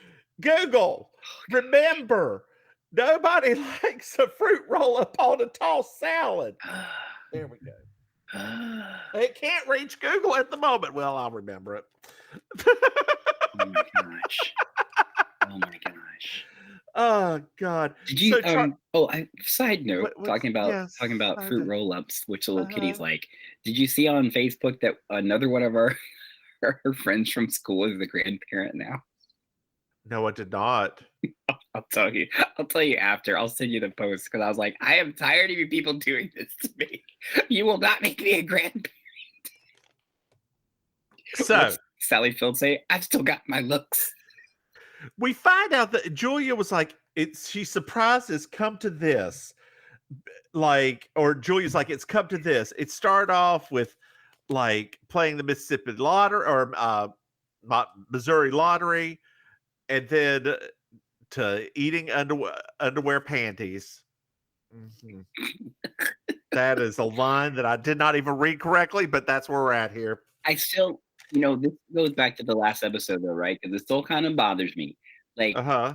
Google. Remember, nobody likes a fruit roll up on a tossed salad. There we go. It can't reach Google at the moment. Well, I'll remember it. Oh my gosh. Oh my gosh. Oh God. Did you So side note, talking about yes, fruit roll-ups, which the little kitties Uh-huh. like. Did you see on Facebook that another one of our friends from school is the grandparent now? No, I did not. I'll tell you. I'll tell you after. I'll send you the post, because I was like, I am tired of you people doing this to me. You will not make me a grandparent. So What's Sally Field say? I've still got my looks. we find out that Julia was like, she's surprised it's come to this. Or Julia's like, it's come to this. It started off with like playing the Mississippi lottery or Missouri lottery, and then to eating underwear panties. Mhm. That is a line that I did not even read correctly, but that's where we're at here. I still, this goes back to the last episode though, right? Because it still kind of bothers me. Like, Uh-huh.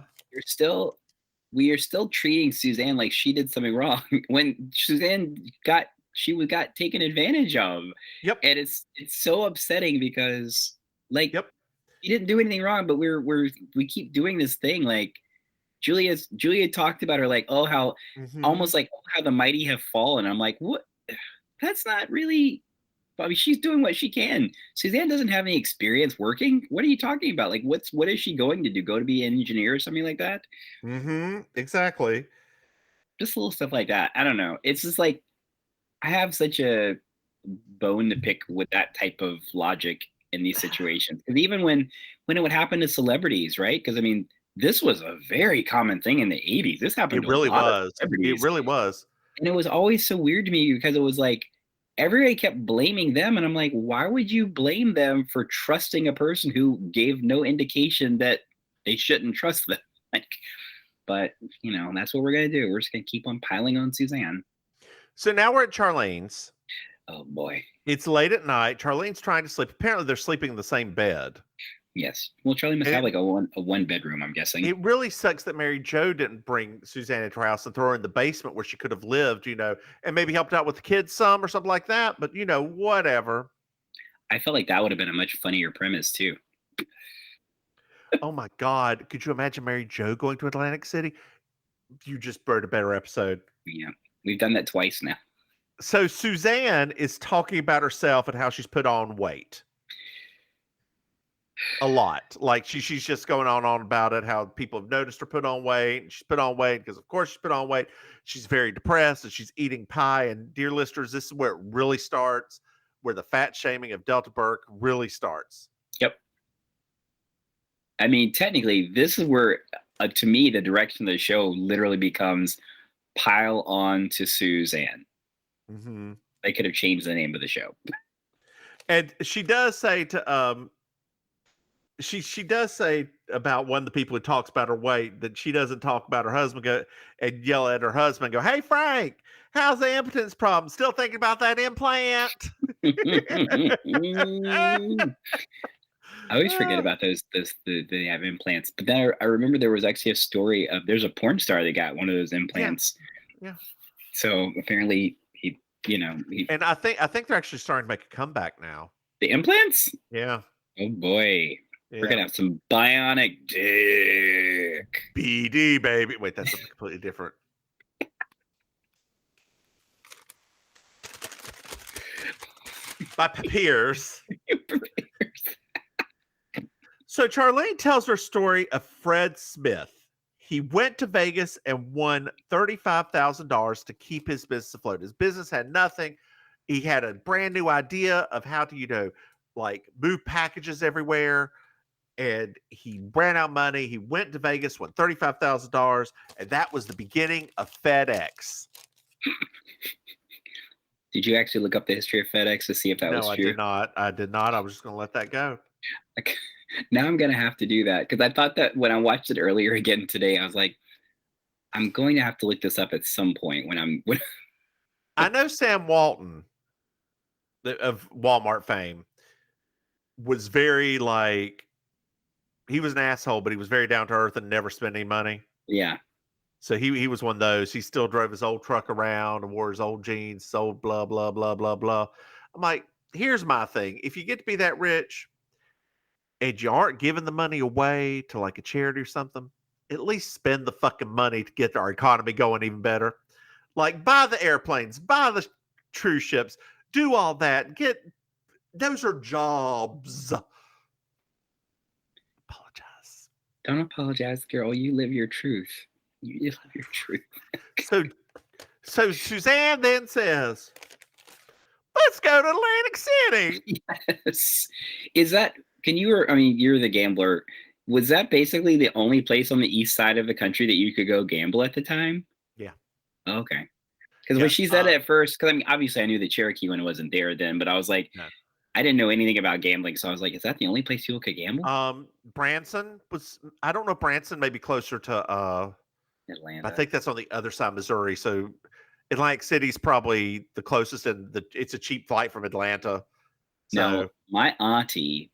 we are still treating Suzanne like she did something wrong when Suzanne got taken advantage of. Yep. And it's so upsetting because, like, Yep. she didn't do anything wrong, but we keep doing this thing. Like, Julia talked about her, like, oh, how Mhm. almost like, oh, how the mighty have fallen. I'm like, what? That's not really. I mean, she's doing what she can. Suzanne doesn't have any experience working. What are you talking about? Like, what is she going to do? Go to be an engineer or something like that? Exactly. Just little stuff like that. I don't know. It's just like, I have such a bone to pick with that type of logic in these situations. Because even when it would happen to celebrities, right? Because I mean, this was a very common thing in the 80s. This happened It to really a lot of was. celebrities. It really was. And it was always so weird to me because it was like everybody kept blaming them. And I'm like, why would you blame them for trusting a person who gave no indication that they shouldn't trust them? Like, but that's what we're going to do. We're just going to keep on piling on Suzanne. So now we're at Charlene's. Oh boy. It's late at night. Charlene's trying to sleep. Apparently they're sleeping in the same bed. Yes. Well, Charlie must have like a one bedroom, I'm guessing. It really sucks that Mary Jo didn't bring Suzanne into her house and throw her in the basement where she could have lived, and maybe helped out with the kids some or something like that. But, whatever. I felt like that would have been a much funnier premise too. Oh my God. Could you imagine Mary Jo going to Atlantic City? You just burned a better episode. Yeah. We've done that twice now. So Suzanne is talking about herself and how she's put on weight. A lot. Like she's just going on about it, how people have noticed her put on weight. And she's put on weight because, of course, she's put on weight. She's very depressed and she's eating pie. And dear listeners, this is where it really starts, where the fat shaming of Delta Burke really starts. Yep. I mean, technically, this is where, to me, the direction of the show literally becomes pile on to Suzanne. Mm-hmm. They could have changed the name of the show. And she does say to she does say about one of the people who talks about her weight that she doesn't talk about her husband, and yell at her husband, go, "Hey Frank, how's the impotence problem? Still thinking about that implant?" I always forget about those they have implants. But then I remember there was actually a story of there's a porn star that got one of those Yeah, implants. yeah. So apparently he And I think they're actually starting to make a comeback now. the implants. Yeah, Oh boy, we're yeah. gonna have some bionic dick. BD baby. Wait, that's something completely different. My peers. So Charlene tells her story of Fred Smith. He went to Vegas and won $35,000 to keep his business afloat. His business had nothing. He had a brand new idea of how to, like move packages everywhere. And he ran out of money. He went to Vegas, won $35,000. And that was the beginning of FedEx. Did you actually look up the history of FedEx to see if that was No, I true? did not. I did not. I was just going to let that go. Like, now I'm gonna have to do that because I thought that when I watched it earlier again today, I was like, I'm going to have to look this up at some point when I know Sam Walton of Walmart fame was very he was an asshole, but he was very down to earth and never spent any money. yeah. So he was one of those. He still drove his old truck around and wore his old jeans, sold blah, blah, blah, blah, blah. I'm like, here's my thing. If you get to be that rich and you aren't giving the money away to like a charity or something, at least spend the fucking money to get our economy going even better. Like buy the airplanes, buy the cruise ships, do all that. Those are jobs. Apologize. Don't apologize, girl. You live your truth. You live your truth. So Suzanne then says, let's go to Atlantic City. Yes. Is that, you're the gambler. Was that basically the only place on the east side of the country that you could go gamble at the time? Yeah. Okay. Because Yeah, when she said it at first, because obviously I knew the Cherokee one wasn't there then, but I was like, No. I didn't know anything about gambling. So I was like, is that the only place people could gamble? Branson was, I don't know if Branson may be closer to, Atlanta. I think that's on the other side of Missouri. So Atlantic City's probably the closest, and it's a cheap flight from Atlanta. So No, my auntie,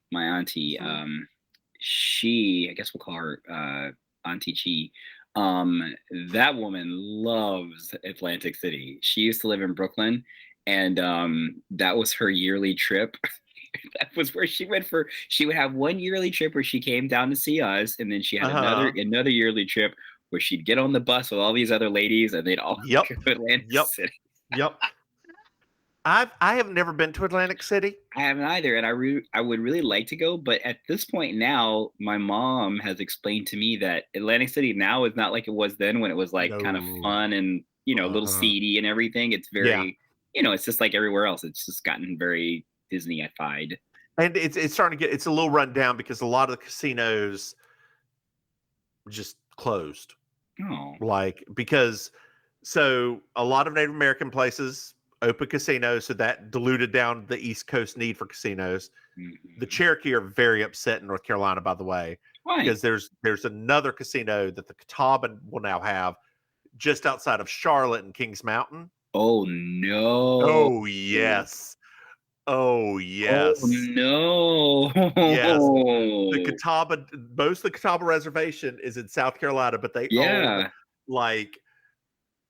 she, I guess we'll call her Auntie Chi. That woman loves Atlantic City. She used to live in Brooklyn, and that was her yearly trip. That was where she went she would have one yearly trip where she came down to see us, and then she had another yearly trip where she'd get on the bus with all these other ladies and they'd all go to Atlantic City. Yep. I have never been to Atlantic City. I haven't either, and I would really like to go, but at this point now, my mom has explained to me that Atlantic City now is not like it was then when it was like kind of fun and a little seedy and everything. It's very it's just like everywhere else. It's just gotten very Disney-ified. And it's starting to it's a little run down because a lot of the casinos just closed. Oh. Because so a lot of Native American places open casinos, so that diluted down the East Coast need for casinos. Mm-hmm. The Cherokee are very upset in North Carolina, by the way. Why? Because there's another casino that the Catawba will now have just outside of Charlotte and Kings Mountain. Oh no. Oh yes. Oh yes. Oh no. Yes. The Catawba, most of the Catawba reservation is in South Carolina, but they own like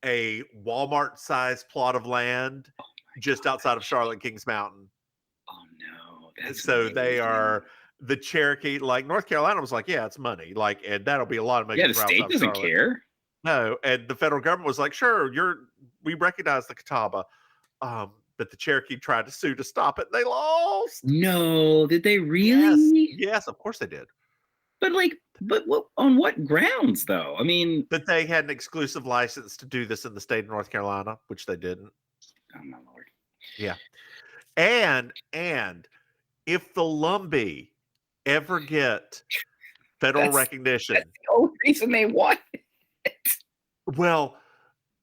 a Walmart-sized plot of land just outside of Charlotte, Kings Mountain. Oh no. That's so amazing. They are the Cherokee, like North Carolina was like, yeah, it's money. Like, and that'll be a lot of money. Yeah, the state doesn't care. No, and the federal government was like, sure, we recognize the Catawba. But the Cherokee tried to sue to stop it. They lost. No, did they really? Yes, of course they did. But what, on what grounds though? I mean, that they had an exclusive license to do this in the state of North Carolina, which they didn't. Oh my Lord. Yeah. And if the Lumbee ever get federal recognition, that's the only reason they want it. Well,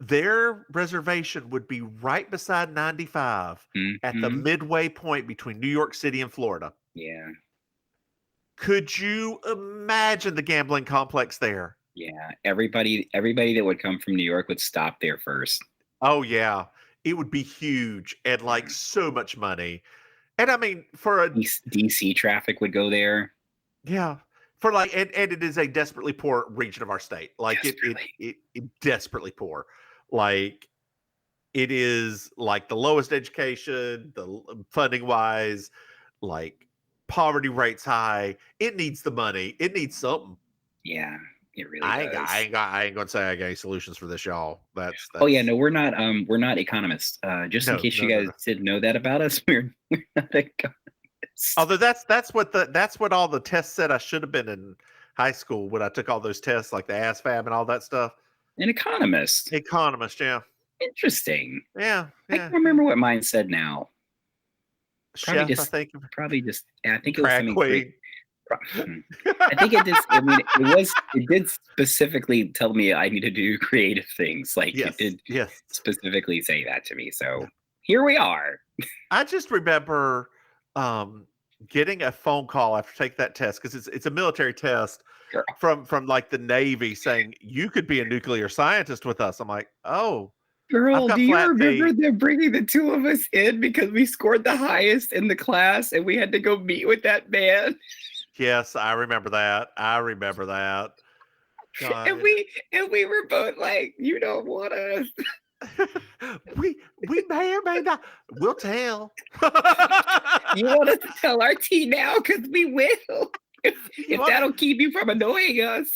their reservation would be right beside 95 at the midway point between New York City and Florida. Yeah. Could you imagine the gambling complex there? Yeah. Everybody that would come from New York would stop there first. Oh yeah. It would be huge and like so much money. And I mean, for a DC traffic would go there. yeah, for like, and it is a desperately poor region of our state. Like Desperately. it desperately poor. Like it is like the lowest education, funding wise, like poverty rates high. It needs the money. It needs something. Yeah, it really does. I ain't gonna say I got any solutions for this, y'all. That's Oh yeah, no, we're not economists. Just in no, case no, you no, guys no. didn't know that about us, we're not economists. Although that's what all the tests said I should have been in high school when I took all those tests, like the ASVAB and all that stuff. An economist. Economist, yeah, Interesting. yeah, I yeah. can't remember what mine said now. Probably Chef, I just think. I think it was Drag something queen. I think it just I mean it did specifically tell me I needed to do creative things. Like Yes, it did yes. specifically say that to me. So here we are. I just remember getting a phone call after taking that test because it's a military test Girl. from like the Navy saying you could be a nuclear scientist with us. I'm like, oh, Girl, got do you flat remember feet. them bringing the two of us in because we scored the highest in the class and we had to go meet with that man? Yes, I remember that. God. And we were both like, you don't want us. we may or may not. We'll tell. You want us to tell our tea now? Because we will. If that'll keep you from annoying us.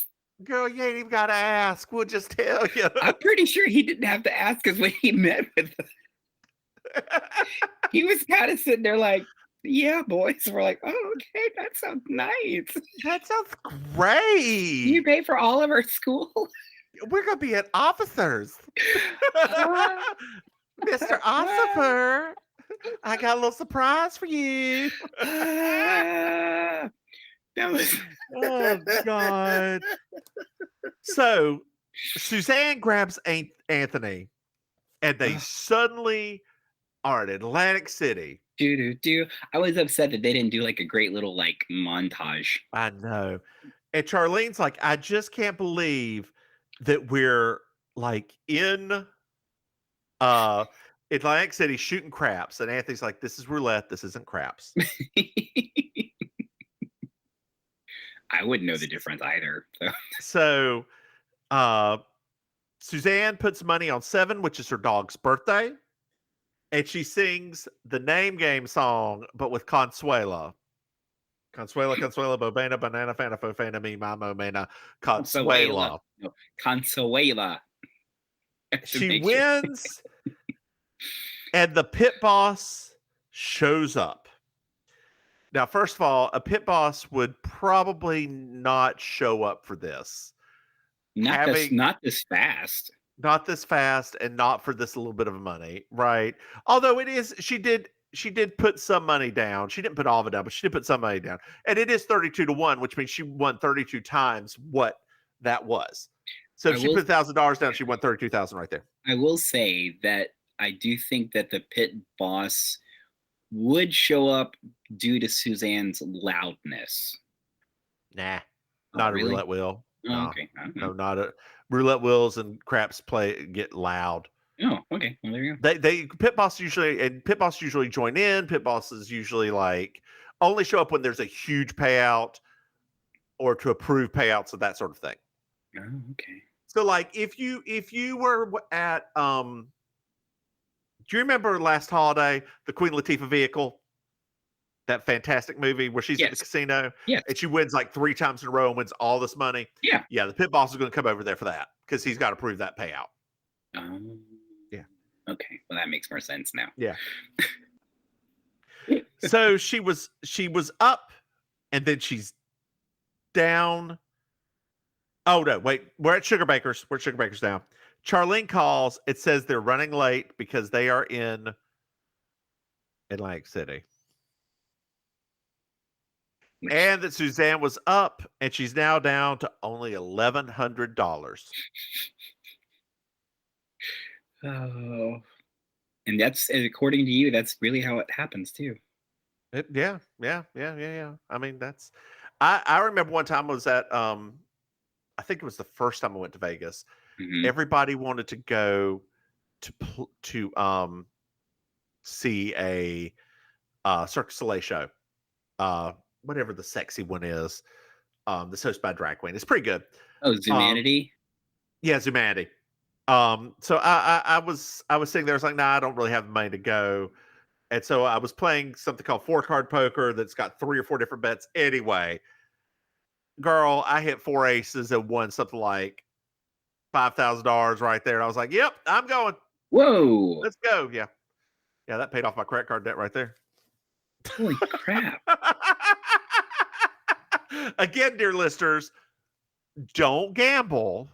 Girl, you ain't even got to ask. We'll just tell you. I'm pretty sure he didn't have to ask us when he met with us. He was kind of sitting there like, yeah, boys. We're like, oh, okay, that sounds nice. That sounds great. You pay for all of our school? We're going to be at officers. Mr. Officer, I got a little surprise for you. That was Oh, God. So Suzanne grabs Anthony and they suddenly are in Atlantic City. do. I was upset that they didn't do like a great little like montage. I know. And Charlene's like, I just can't believe that we're like in Atlantic City shooting craps. And Anthony's like, this is roulette. This isn't craps. I wouldn't know the difference either. So Suzanne puts money on 7, which is her dog's birthday. And she sings the name game song, but with Consuela. Consuela, Bobena, Banana, Fana, Fofana, Me, Mamo, Mena, Consuela. No, Consuela. She wins, and the pit boss shows up. Now, first of all, a pit boss would probably not show up for this. Not this fast. Not this fast, and not for this little bit of money, right? Although it is, she did put some money down. She didn't put all of it down, but she did put some money down. And it is 32-1, which means she won 32 times what that was. So if she put $1,000 down, she won 32,000 right there. I will say that I do think that the pit boss would show up due to Suzanne's loudness. Nah, not really? A roulette wheel. Oh, No. okay. No, not a roulette wheels and craps get loud. Oh, okay. Well, there you go. They pit bosses usually join in. Pit bosses usually like only show up when there's a huge payout or to approve payouts of that sort of thing. Oh, okay. So like if you were at do you remember last holiday the Queen Latifah vehicle? That fantastic movie where she's at the casino and she wins like 3 times in a row and wins all this money. Yeah. Yeah, the pit boss is going to come over there for that because he's got to prove that payout. Yeah. Okay. Well, that makes more sense now. Yeah. So she was up and then she's down. Oh no, wait. We're at Sugar Bakers. We're at Sugar Bakers now. Charlene calls. It says they're running late because they are in Atlantic City. And that Suzanne was up and she's now down to only $1,100. Oh. And that's, according to you, that's really how it happens too. Yeah. I mean, that's I remember one time I was at I think it was the first time I went to Vegas. Mm-hmm. Everybody wanted to go to see a Cirque du Soleil show. Whatever the sexy one is. That's hosted by a drag queen. It's pretty good. Oh, Zumanity. Yeah, Zumanity. So I was sitting there. I was like, nah, I don't really have the money to go. And so I was playing something called 4-card poker that's got 3 or 4 different bets. Anyway, girl, I hit 4 aces and won something like $5,000 right there. And I was like, yep, I'm going. Whoa. Let's go. Yeah. Yeah, that paid off my credit card debt right there. Holy crap. Again, dear listeners, don't gamble.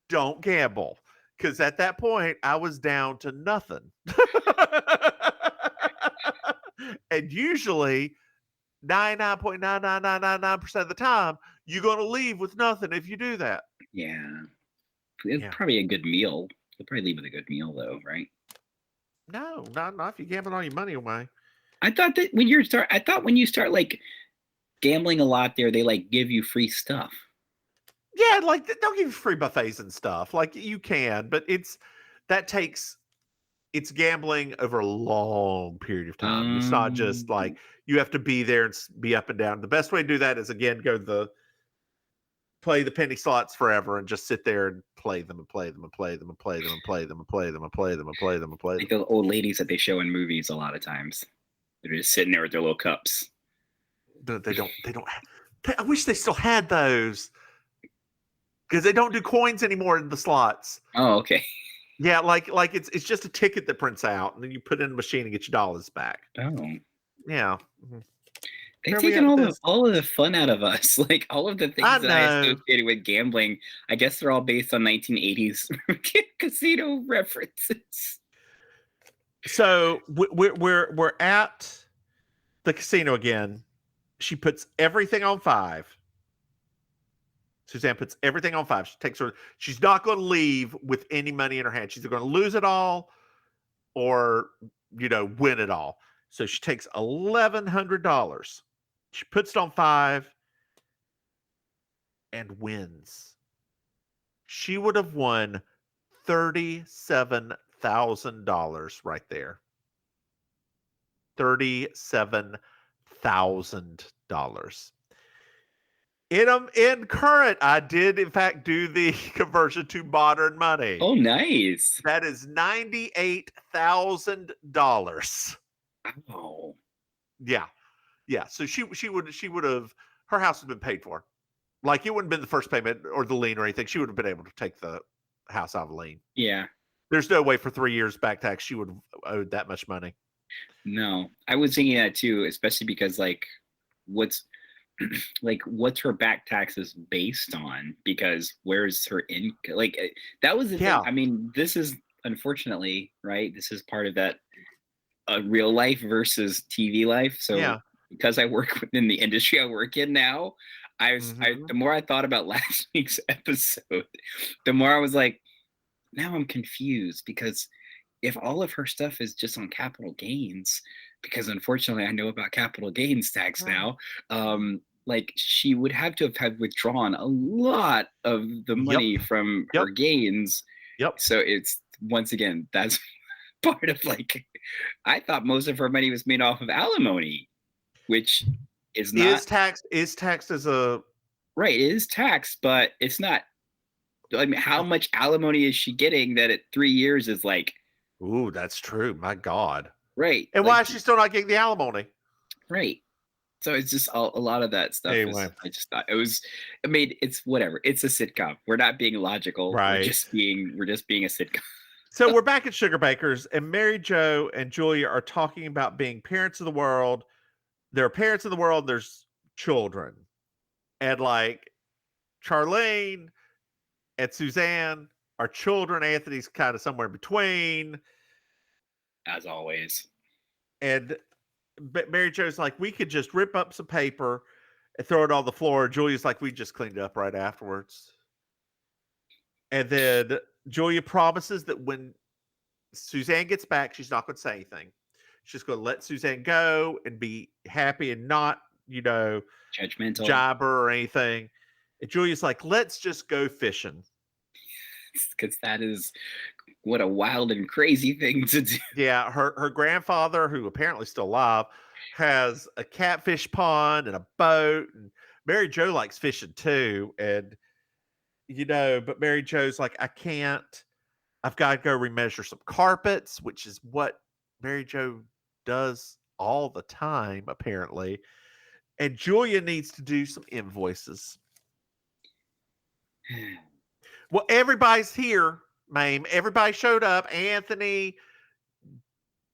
Don't gamble. Because at that point, I was down to nothing. And usually, 99.99999% of the time, you're going to leave with nothing if you do that. Yeah. It's probably a good meal. You'll probably leave with a good meal, though, right? No, not if you gamble all your money away. I thought that when you start like gambling a lot there, they like give you free stuff. Yeah, like they'll give you free buffets and stuff. Like you can, but it's gambling over a long period of time. It's not just like you have to be there and be up and down. The best way to do that is again play the penny slots forever and just sit there and play them and play them and play them and play them and play them and play them and play them and play them and play them. Like the old ladies that they show in movies a lot of times. They're just sitting there with their little cups. They don't. I wish they still had those because they don't do coins anymore in the slots. Oh, okay. Yeah, like it's just a ticket that prints out and then you put it in the machine and get your dollars back. Oh, yeah. They've taken all of the fun out of us. Like all of the things that I associated with gambling, I guess they're all based on 1980s casino references. So we're at the casino again. She puts everything on 5. Suzanne puts everything on 5. She's not going to leave with any money in her hand. She's either going to lose it all or, win it all. So she takes $1,100. She puts it on 5 and wins. She would have won $37,000 right there. $37,000. In current, I did in fact do the conversion to modern money. Oh, nice. That is $98,000. Oh, yeah. So she would have, her house has been paid for. Like it wouldn't have been the first payment or the lien or anything. She would have been able to take the house out of lien. Yeah. There's no way for 3 years back tax she would have owed that much money. No, I was thinking that too, especially because what's her back taxes based on? Because where's her income? That was the thing. I mean, this is unfortunately, right? This is part of that real life versus TV life. So because I work within the industry I work in now, the more I thought about last week's episode, the more I was like, now I'm confused because if all of her stuff is just on capital gains, because unfortunately I know about capital gains tax now, she would have to have withdrawn a lot of the money from her gains. Yep. So it's, once again, that's part of I thought most of her money was made off of alimony, which is not. Is taxed as a. Right, it is taxed, but it's not. I mean, how much alimony is she getting that at 3 years is like. Ooh, that's true. My God. Right. And why is she still not getting the alimony? Right. So it's just a lot of that stuff. Anyway. I just thought it's whatever. It's a sitcom. We're not being logical. Right. We're just being a sitcom. So we're back at Sugar Bakers, and Mary Jo and Julia are talking about being parents of the world. There are parents of the world, there's children. And Charlene and Suzanne are children. Anthony's kind of somewhere in between. As always. And Mary Jo's like, we could just rip up some paper and throw it on the floor. Julia's like, we just cleaned it up right afterwards. And then Julia promises that when Suzanne gets back, she's not going to say anything. She's going to let Suzanne go and be happy and not, judgmental, jibe her or anything. And Julia's like, let's just go fishing. Because that is what a wild and crazy thing to do. Yeah, her grandfather, who apparently is still alive, has a catfish pond and a boat, and Mary Jo likes fishing too. And but Mary Jo's like, I can't. I've got to go remeasure some carpets, which is what Mary Jo does all the time, apparently. And Julia needs to do some invoices. Well, everybody's here, Maim. Everybody showed up. Anthony,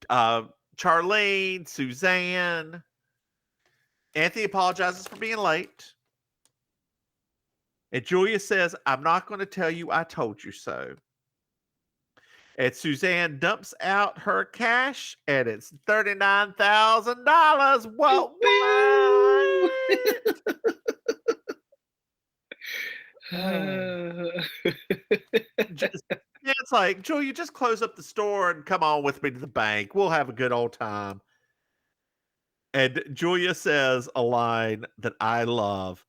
Charlene, Suzanne. Anthony apologizes for being late. And Julia says, I'm not going to tell you I told you so. And Suzanne dumps out her cash, and it's $39,000. What? It's like, Julia, just close up the store and come on with me to the bank. We'll have a good old time. And Julia says a line that I love.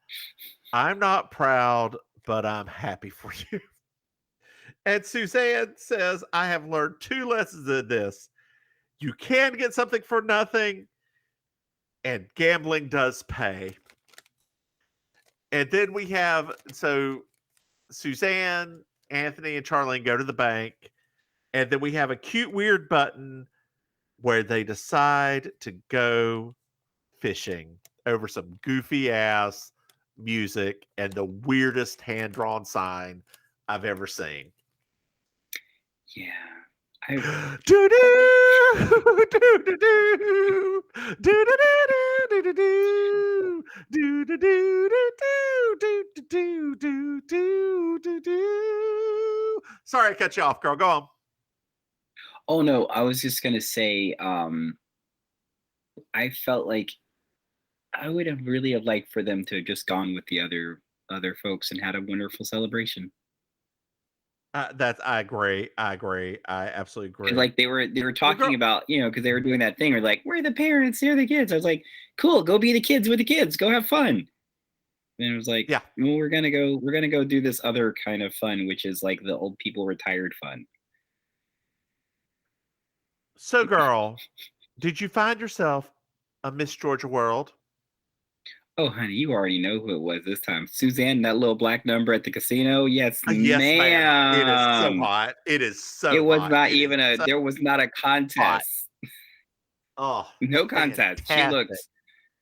I'm not proud, but I'm happy for you. And Suzanne says, I have learned 2 lessons in this. You can get something for nothing, and gambling does pay. And then we have, so Suzanne, Anthony, and Charlene go to the bank. And then we have a cute, weird button where they decide to go fishing over some goofy ass music and the weirdest hand drawn sign I've ever seen. Yeah. Do do do do do do do do do do do do do. Sorry, I cut you off, girl. Go on. Oh no, I was just gonna say, I felt like I would have really have liked for them to have just gone with the other folks and had a wonderful celebration. I agree. I absolutely agree. Like they were talking about, because they were doing that thing where like, we're the parents, they're the kids. I was like, cool, go be the kids with the kids, go have fun. And it was like, yeah, well, we're gonna go do this other kind of fun, which is like the old people retired fun. So, girl, did you find yourself a Miss Georgia World? Oh, honey, you already know who it was this time. Suzanne, that little black number at the casino. Yes, yes, ma'am. It is so hot. It is so hot. It was not even there was not a contest. Oh, no contest. Fantastic. She looks,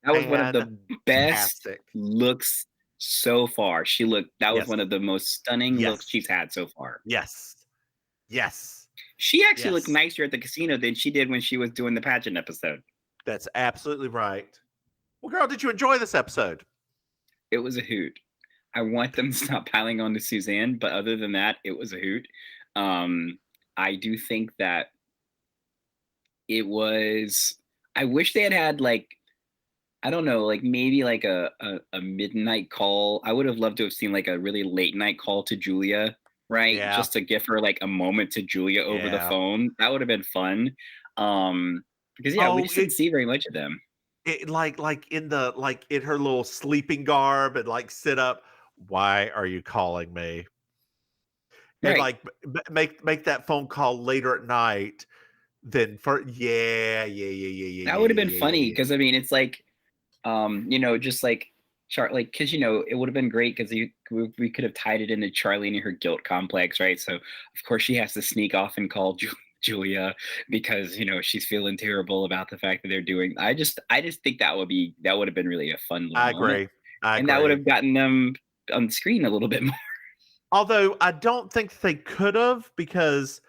that was one of the best looks so far. That was one of the most stunning looks she's had so far. Yes. She actually looked nicer at the casino than she did when she was doing the pageant episode. That's absolutely right. Well, girl, did you enjoy this episode? It was a hoot. I want them to stop piling on to Suzanne, but other than that, it was a hoot. I do think that it was. I wish they had like, I don't know, like maybe like a midnight call. I would have loved to have seen like a really late night call to Julia, right? Yeah. Just to give her like a moment to Julia over the phone. That would have been fun. Because we just didn't see very much of them. It like in her little sleeping garb and like sit up. Why are you calling me? And like make that phone call later at night. Then for that would have been funny because I mean it's like, just like because it would have been great because we could have tied it into Charlene and her guilt complex, right? So of course she has to sneak off and call Julia because she's feeling terrible about the fact that they're doing. I just think that would have been really a fun little moment. I agree. And that would have gotten them on screen a little bit more. Although I don't think they could have because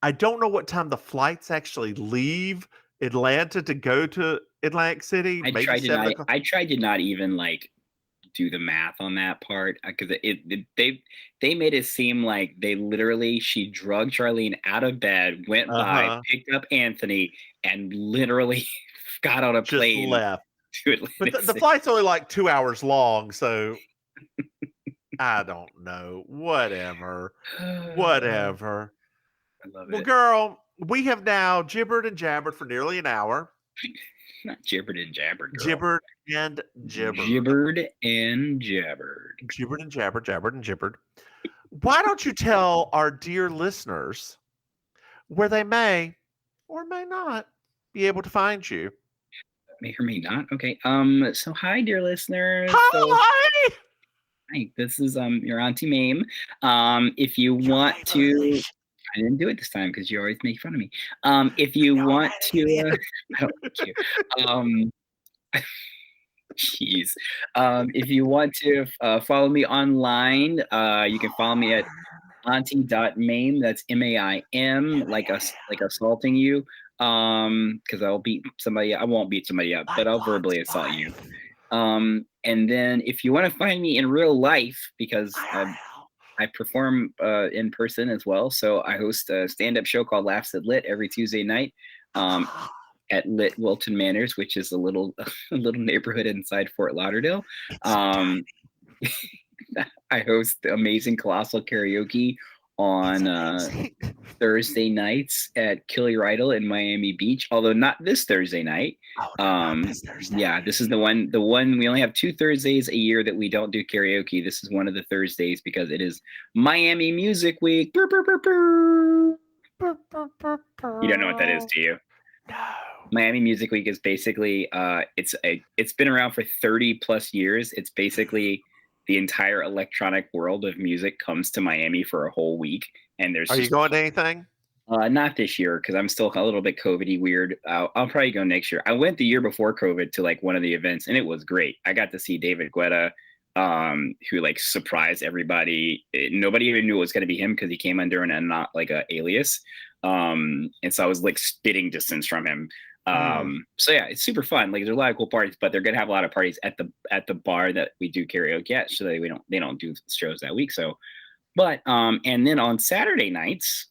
I don't know what time the flights actually leave Atlanta to go to Atlantic City. I tried to not even like do the math on that part because they made it seem like she drugged Charlene out of bed, went by, picked up Anthony, and literally got on a plane left. To Atlantic but the flight's only like 2 hours long, so I don't know. Whatever. I love it. Well, girl, we have now gibbered and jabbered for nearly an hour. Not gibbered and jabbered, girl. Gibbered and jibbered. Gibbered and jabbered. Gibbered and jabbered, jabbered and gibbered. Why don't you tell our dear listeners where they may or may not be able to find you? may or may not. Okay. So hi, dear listeners. So Hi! hi, this is your Auntie Maim. If you Your want name, to, Alicia. I didn't do it this time because you always make fun of me. If you You want already to, did. I don't like you. Jeez. If you want to follow me online, you can follow me at auntie.maim. That's MAIM, like assaulting you. Because I'll beat somebody. I won't beat somebody up, but Like I'll Lot's verbally assault you. wife. And then if you want to find me in real life, because IRL. I perform in person as well. So I host a stand-up show called Laughs at Lit every Tuesday night. At Lit Wilton Manors, which is a little a little neighborhood inside Fort Lauderdale. It's so tiny. I host amazing colossal karaoke on Amazing. Thursday nights at Kill Your Idol in Miami Beach. Although not this Thursday night. Oh, no, not this Thursday. Yeah, this is the one. The one we only have 2 Thursdays a year that we don't do karaoke. This is one of the Thursdays because it is Miami Music Week. Brr, brr, brr, brr. You don't know what that is, do you? No. Miami Music Week is basically it's been around for 30 plus years. It's basically the entire electronic world of music comes to Miami for a whole week. And there's Are you going to anything? not this year because I'm still a little bit COVID-y weird. I'll probably go next year. I went the year before COVID to like one of the events and it was great. I got to see David Guetta, who like surprised everybody. Nobody even knew it was going to be him because he came under an not like a alias. And so I was like spitting distance from him. So yeah, it's super fun. Like there's a lot of cool parties, but they're gonna have a lot of parties at the bar that we do karaoke at. So they don't do shows that week. So, but and then on Saturday nights,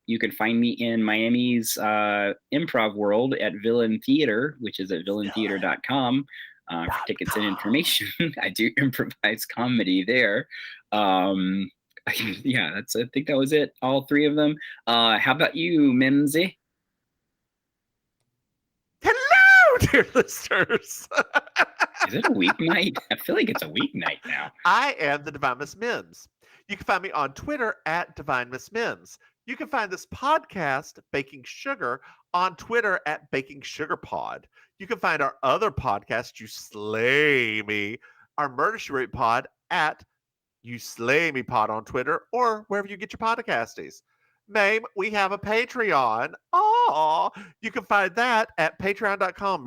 you can find me in Miami's improv world at Villain Theater, which is at villaintheater.com. For tickets and information. I do improvised comedy there. Yeah, I think that was it. All 3 of them. How about you, Mimsy? Hello, dear listeners. Is it a weeknight? I feel like it's a weeknight now. I am the Divine Miss Mims. You can find me on Twitter at Divine Miss Mims. You can find this podcast, Baking Sugar, on Twitter at Baking Sugar Pod. You can find our other podcast, You Slay Me, our Murder She Wrote pod at You Slay Me Pod on Twitter or wherever you get your podcasties. Maim, we have a Patreon. Oh, you can find that at patreon.com.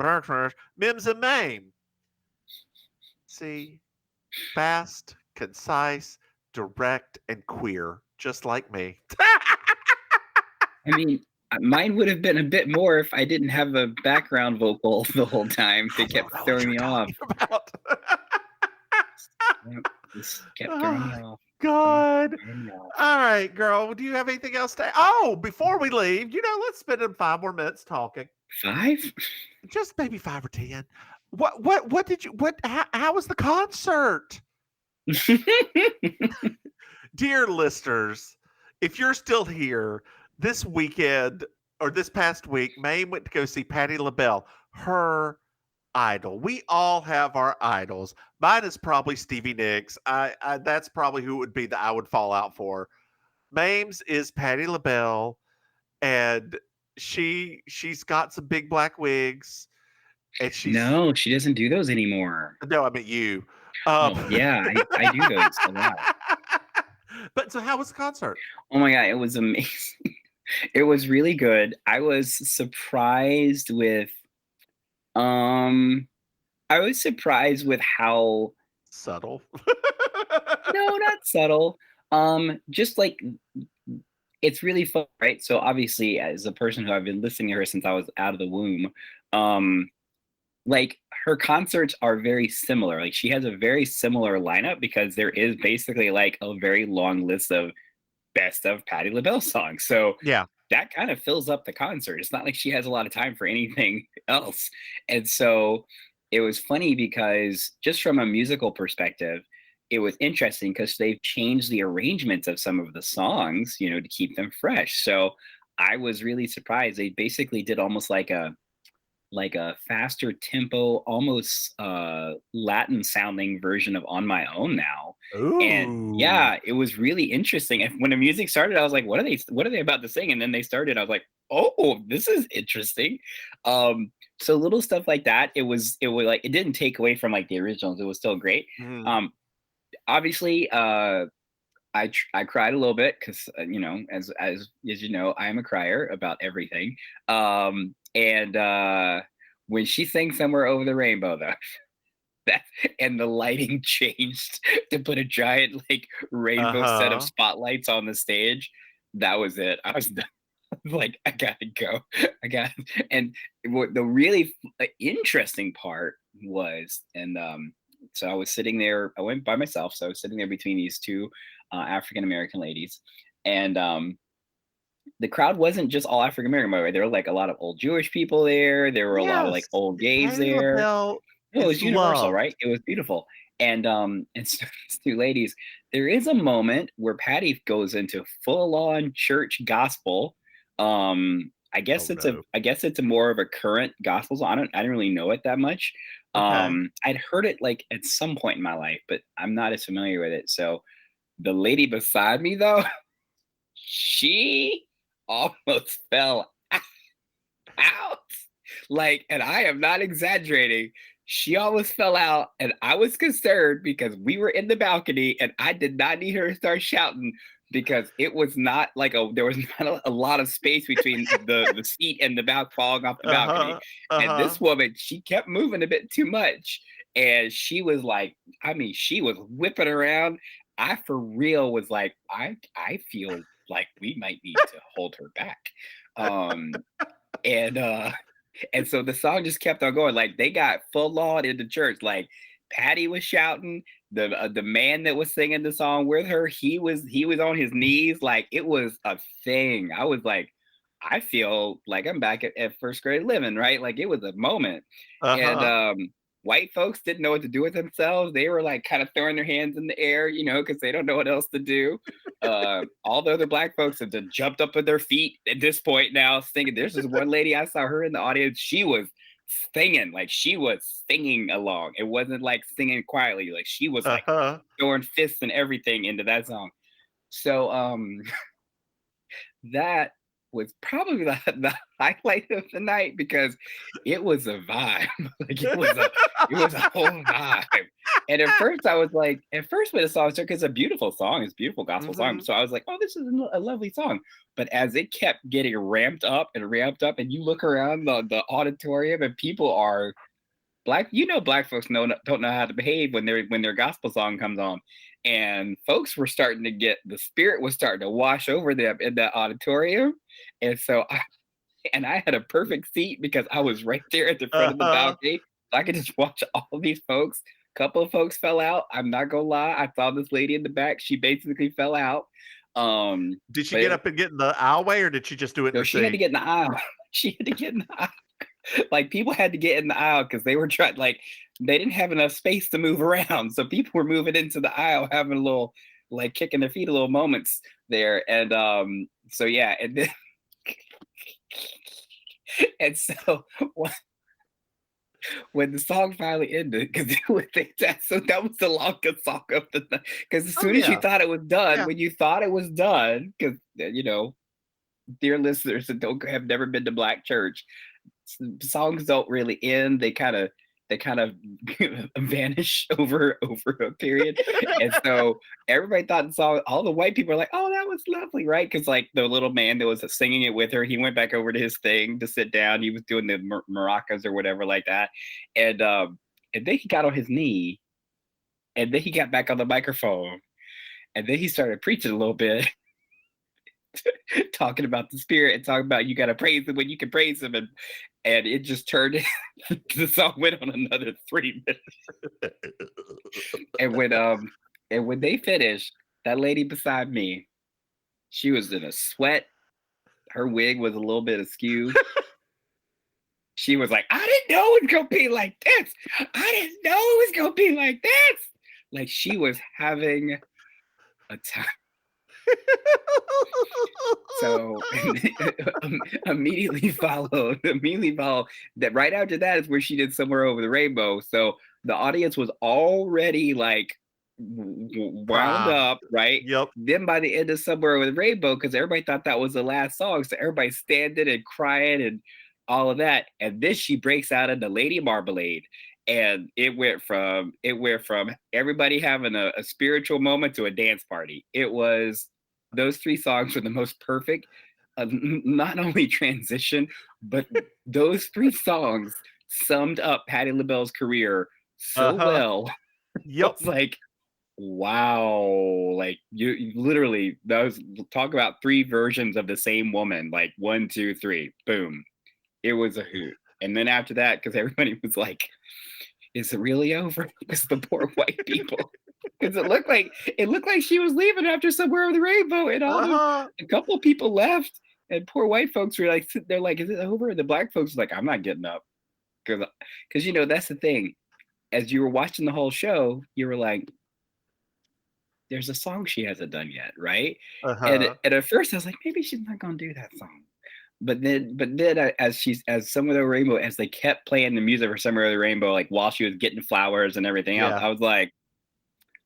Mims and Maim. See, fast, concise, direct, and queer, just like me. I mean, mine would have been a bit more if I didn't have a background vocal the whole time. They kept throwing me off. This kept throwing me off. God. All right, girl. Do you have anything else to? Oh, before we leave, let's spend 5 more minutes talking. 5? Just maybe 5 or 10. What did you? How was the concert? Dear listeners, if you're still here, this weekend or this past week, Maim went to go see Patti LaBelle, her idol. We all have our idols. Mine is probably Stevie Nicks. That's probably who it would be that I would fall out for. Maim's is Patti LaBelle, and she's got some big black wigs, and No, she doesn't do those anymore. No, I mean you. Yeah, I do those a lot. But so how was the concert? Oh my god, it was amazing. It was really good. I was surprised with how subtle. No, not subtle. Just like it's really fun, right? So obviously, as a person who I've been listening to her since I was out of the womb, like her concerts are very similar. Like she has a very similar lineup because there is basically like a very long list of best of Patti LaBelle songs. So yeah, that kind of fills up the concert. It's not like she has a lot of time for anything else. And so it was funny because just from a musical perspective, it was interesting because they've changed the arrangements of some of the songs, to keep them fresh. So I was really surprised. They basically did almost like a faster tempo, almost Latin sounding version of On My Own now. And Ooh. yeah, it was really interesting. And when the music started, I was like, what are they about to sing? And then they started, I was like, oh, this is interesting. So little stuff like that. It was like, it didn't take away from like the originals. It was still great. Mhm. Obviously, I cried a little bit because as you know, I am a crier about everything. And when she sang "Somewhere Over the Rainbow," though, that and the lighting changed to put a giant like rainbow set of Uh-huh. spotlights on the stage, that was it. I was done. Like, I gotta go. I got and what the really interesting part was, and so I was sitting there. I went by myself, so I was sitting there between these two African American ladies, and the crowd wasn't just all African American. By the way, there were like a lot of old Jewish people there. There were a lot of like Yes. old gays Patti there. LaBelle No, it is was universal, right? loved. It was beautiful. And so these two ladies, there is a moment where Patty goes into full-on church gospel. Oh, no. I guess it's a more of a current gospel song. I didn't really know it that much. Okay. I'd heard it like at some point in my life, but I'm not as familiar with it. So the lady beside me though, she almost fell out. Like, and I am not exaggerating. She almost fell out, and I was concerned because we were in the balcony, and I did not need her to start shouting because it was not like there was not a lot of space between the seat and the falling off the balcony. Uh-huh. And Uh-huh. this woman, she kept moving a bit too much, and she was like, I mean, she was whipping around. I for real was like, I feel like we might need to hold her back. Um, and and so the song just kept on going. Like they got full on into church. Like Patty was shouting. The man that was singing the song with her, he was on his knees. Like it was a thing. I was like, I feel like I'm back at first grade living, right? Like it was a moment. And Uh-huh. white folks didn't know what to do with themselves. They were like kind of throwing their hands in the air, because they don't know what else to do. All the other black folks have just jumped up at their feet at this point now, singing. There's this one lady I saw her in the audience. She was singing, like she was singing along. It wasn't like singing quietly, like she was like Uh-huh. throwing fists and everything into that song. So that was probably the highlight of the night because it was a vibe. Like it was a whole vibe. And at first when the song started, because it's a beautiful song, it's a beautiful gospel song. Mhm. So I was like, oh, this is a lovely song. But as it kept getting ramped up, and you look around the auditorium and people are black, black folks don't know how to behave when their gospel song comes on. And folks were starting to the spirit was starting to wash over them in that auditorium. And so I had a perfect seat because I was right there at the front of the Uh-huh. balcony. So I could just watch all these folks. A couple of folks fell out. I'm not gonna lie. I saw this lady in the back. She basically fell out. Did she But get up and get in the aisleway, or did she just do it in no, her she had to seat? get in the aisle. She had to get in the aisle. Like people had to get in the aisle because they were trying, like they didn't have enough space to move around. So people were moving into the aisle, having a little like kicking their feet a little moments there. And so yeah, and then and so when the song finally ended, because that was the longest song of the night. Because as Oh, soon as you yeah. thought it was done, Yeah. when you thought it was done, because dear listeners that don't have never been to black church, songs don't really end. They kind of vanish over a period. And so everybody thought the song, all the white people are like, oh, that was lovely, right? Because like the little man that was singing it with her, he went back over to his thing to sit down. He was doing the maracas or whatever like that. And then he got on his knee, and then he got back on the microphone, and then he started preaching a little bit, talking about the spirit and talking about you got to praise him when you can praise him. And it just turned, the song went on another 3 minutes. And when they finished, that lady beside me, she was in a sweat. Her wig was a little bit askew. She was like, I didn't know it was gonna be like this. I didn't know it was gonna be like this. Like she was having a time. So immediately followed that. Right after that is where she did Somewhere Over the Rainbow. So the audience was already like wound Cry. up, right? Yep. Then by the end of Somewhere Over the Rainbow, because everybody thought that was the last song, so everybody standing and crying and all of that. And then she breaks out into Lady Marmalade. And it went from everybody having a spiritual moment to a dance party. It was those three songs were the most perfect, not only transition, but those three songs summed up Patti LaBelle's career so well. Yep. It's like, wow, like you literally those talk about three versions of the same woman, like 1, 2, 3, boom. It was a hoot. And then after that, because everybody was like, is it really over? Because the poor white people. Because it looked like she was leaving after Somewhere Over the Rainbow, and a couple of people left, and poor white folks were like, they're like, is it over? And the black folks were like, I'm not getting up, because that's the thing. As you were watching the whole show, you were like, there's a song she hasn't done yet, right? And at first I was like, maybe she's not gonna do that song. But then as Somewhere Over the Rainbow, as they kept playing the music for Somewhere Over the Rainbow, like while she was getting flowers and everything else, I was like,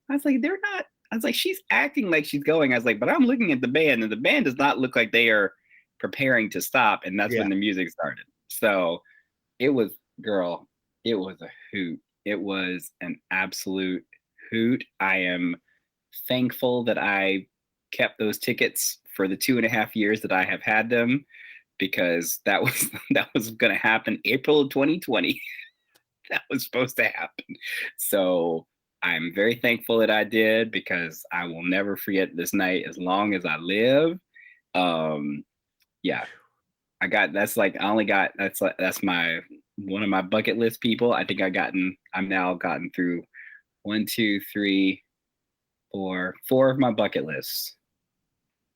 they're not. I was like, she's acting like she's going. I was like, but I'm looking at the band, and the band does not look like they are preparing to stop. And that's when the music started. So it was, girl, it was a hoot. It was an absolute hoot. I am thankful that I kept those tickets for the 2.5 years that I have had them, because that was going to happen April of 2020. That was supposed to happen. So I'm very thankful that I did, because I will never forget this night as long as I live. Yeah, that's my one of my bucket list people. I think I'm now gotten through 1, 2, 3, 4 of my bucket lists.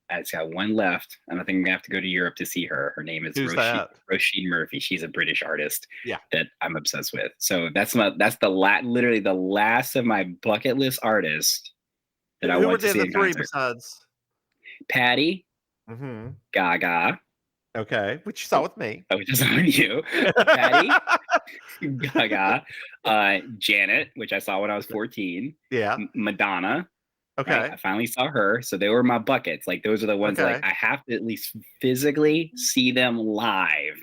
I just got one left, and I think I'm gonna have to go to Europe to see her. Her name is Roisin Murphy. She's a British artist that I'm obsessed with. So literally the last of my bucket list artists that I want to see in concert. Who were the three besides Patti, Gaga? Okay, which you saw with me. Oh, which is on you. Patti, Gaga, Janet, which I saw when I was 14. Yeah. Madonna. Okay. Right? I finally saw her. So they were my buckets. Like, those are the ones like I have to at least physically see them live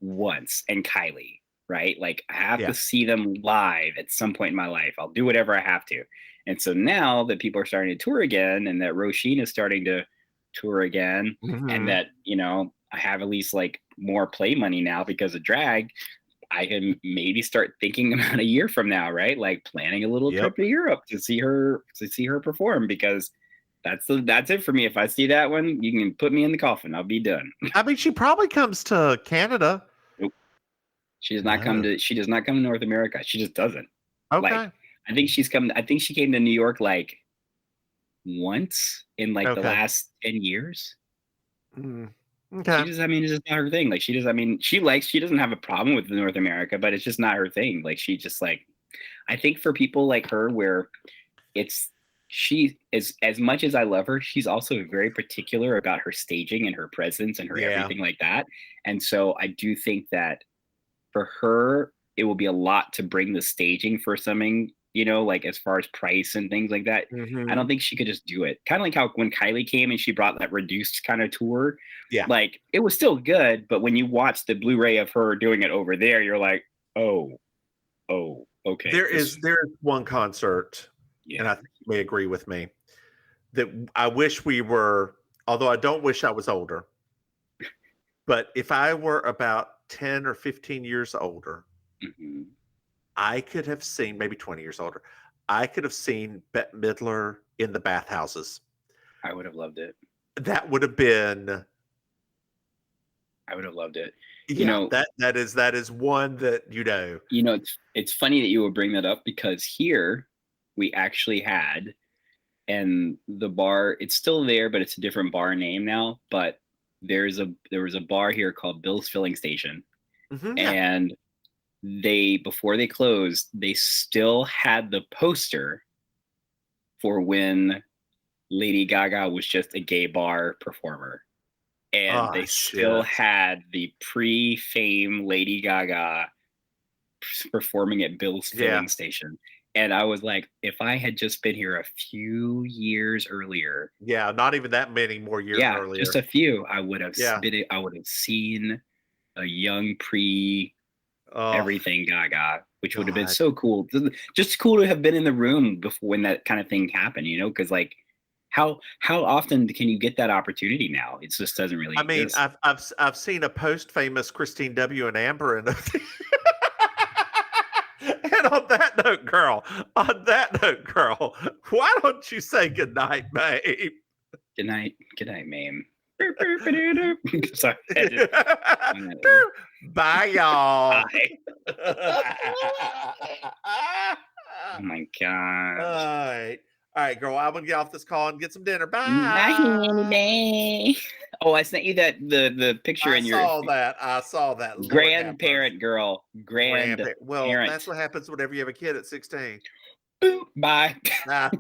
once. And Kylie, right? Like, I have to see them live at some point in my life. I'll do whatever I have to. And so now that people are starting to tour again, and that Roisin is starting to tour again, and that, I have at least like more play money now because of drag, I can maybe start thinking about a year from now, right? Like planning a little trip to Europe to see her perform, because that's it for me. If I see that one, you can put me in the coffin. I'll be done. I mean, she probably comes to Canada. Nope. She does not come to North America. She just doesn't. Okay. Like, I think she came to New York like once in like the last 10 years. Okay. It's just not her thing. Like, she doesn't have a problem with North America, but it's just not her thing. Like, she just like, I think for people like her, where she is, as much as I love her, she's also very particular about her staging and her presence and her everything like that. And so I do think that for her, it will be a lot to bring the staging for something, like as far as price and things like that. I don't think she could just do it. Kind of like how when Kylie came and she brought that reduced kind of tour. Yeah. Like, it was still good, but when you watch the Blu-ray of her doing it over there, you're like, oh, okay. There is one concert, and I think you may agree with me, that I wish we were, although I don't wish I was older, but if I were about 10 or 15 years older, I could have seen, maybe 20 years older, I could have seen Bette Midler in the bathhouses. I would have loved it. That would have been. I would have loved it. That is one that, it's funny that you would bring that up, because here we actually had, and the bar, it's still there, but it's a different bar name now. But there was a bar here called Bill's Filling Station, and before they closed, they still had the poster for when Lady Gaga was just a gay bar performer. And they still had the pre-fame Lady Gaga performing at Bill's Filling Station. And I was like, if I had just been here a few years earlier, Yeah, not even that many more years earlier. just a few, I would have Yeah. I would have seen a young pre everything Gaga, which would have been God. so cool. Just cool to have been in the room before when that kind of thing happened, you know, because like how often can you get that opportunity now? It just doesn't really I mean, exist. I've seen a post-famous Christine W. and Amber and and on that note, girl, why don't you say goodnight, babe? Good night, Maim. Sorry. Bye, y'all. Bye. Oh my god. All right, girl. I'm gonna get off this call and get some dinner. Bye. Bye. Oh, I sent you the picture in your. I saw that. Lord Grandparent girl. Well, parent. that's what happens whenever you have a kid at 16. Bye. Nah.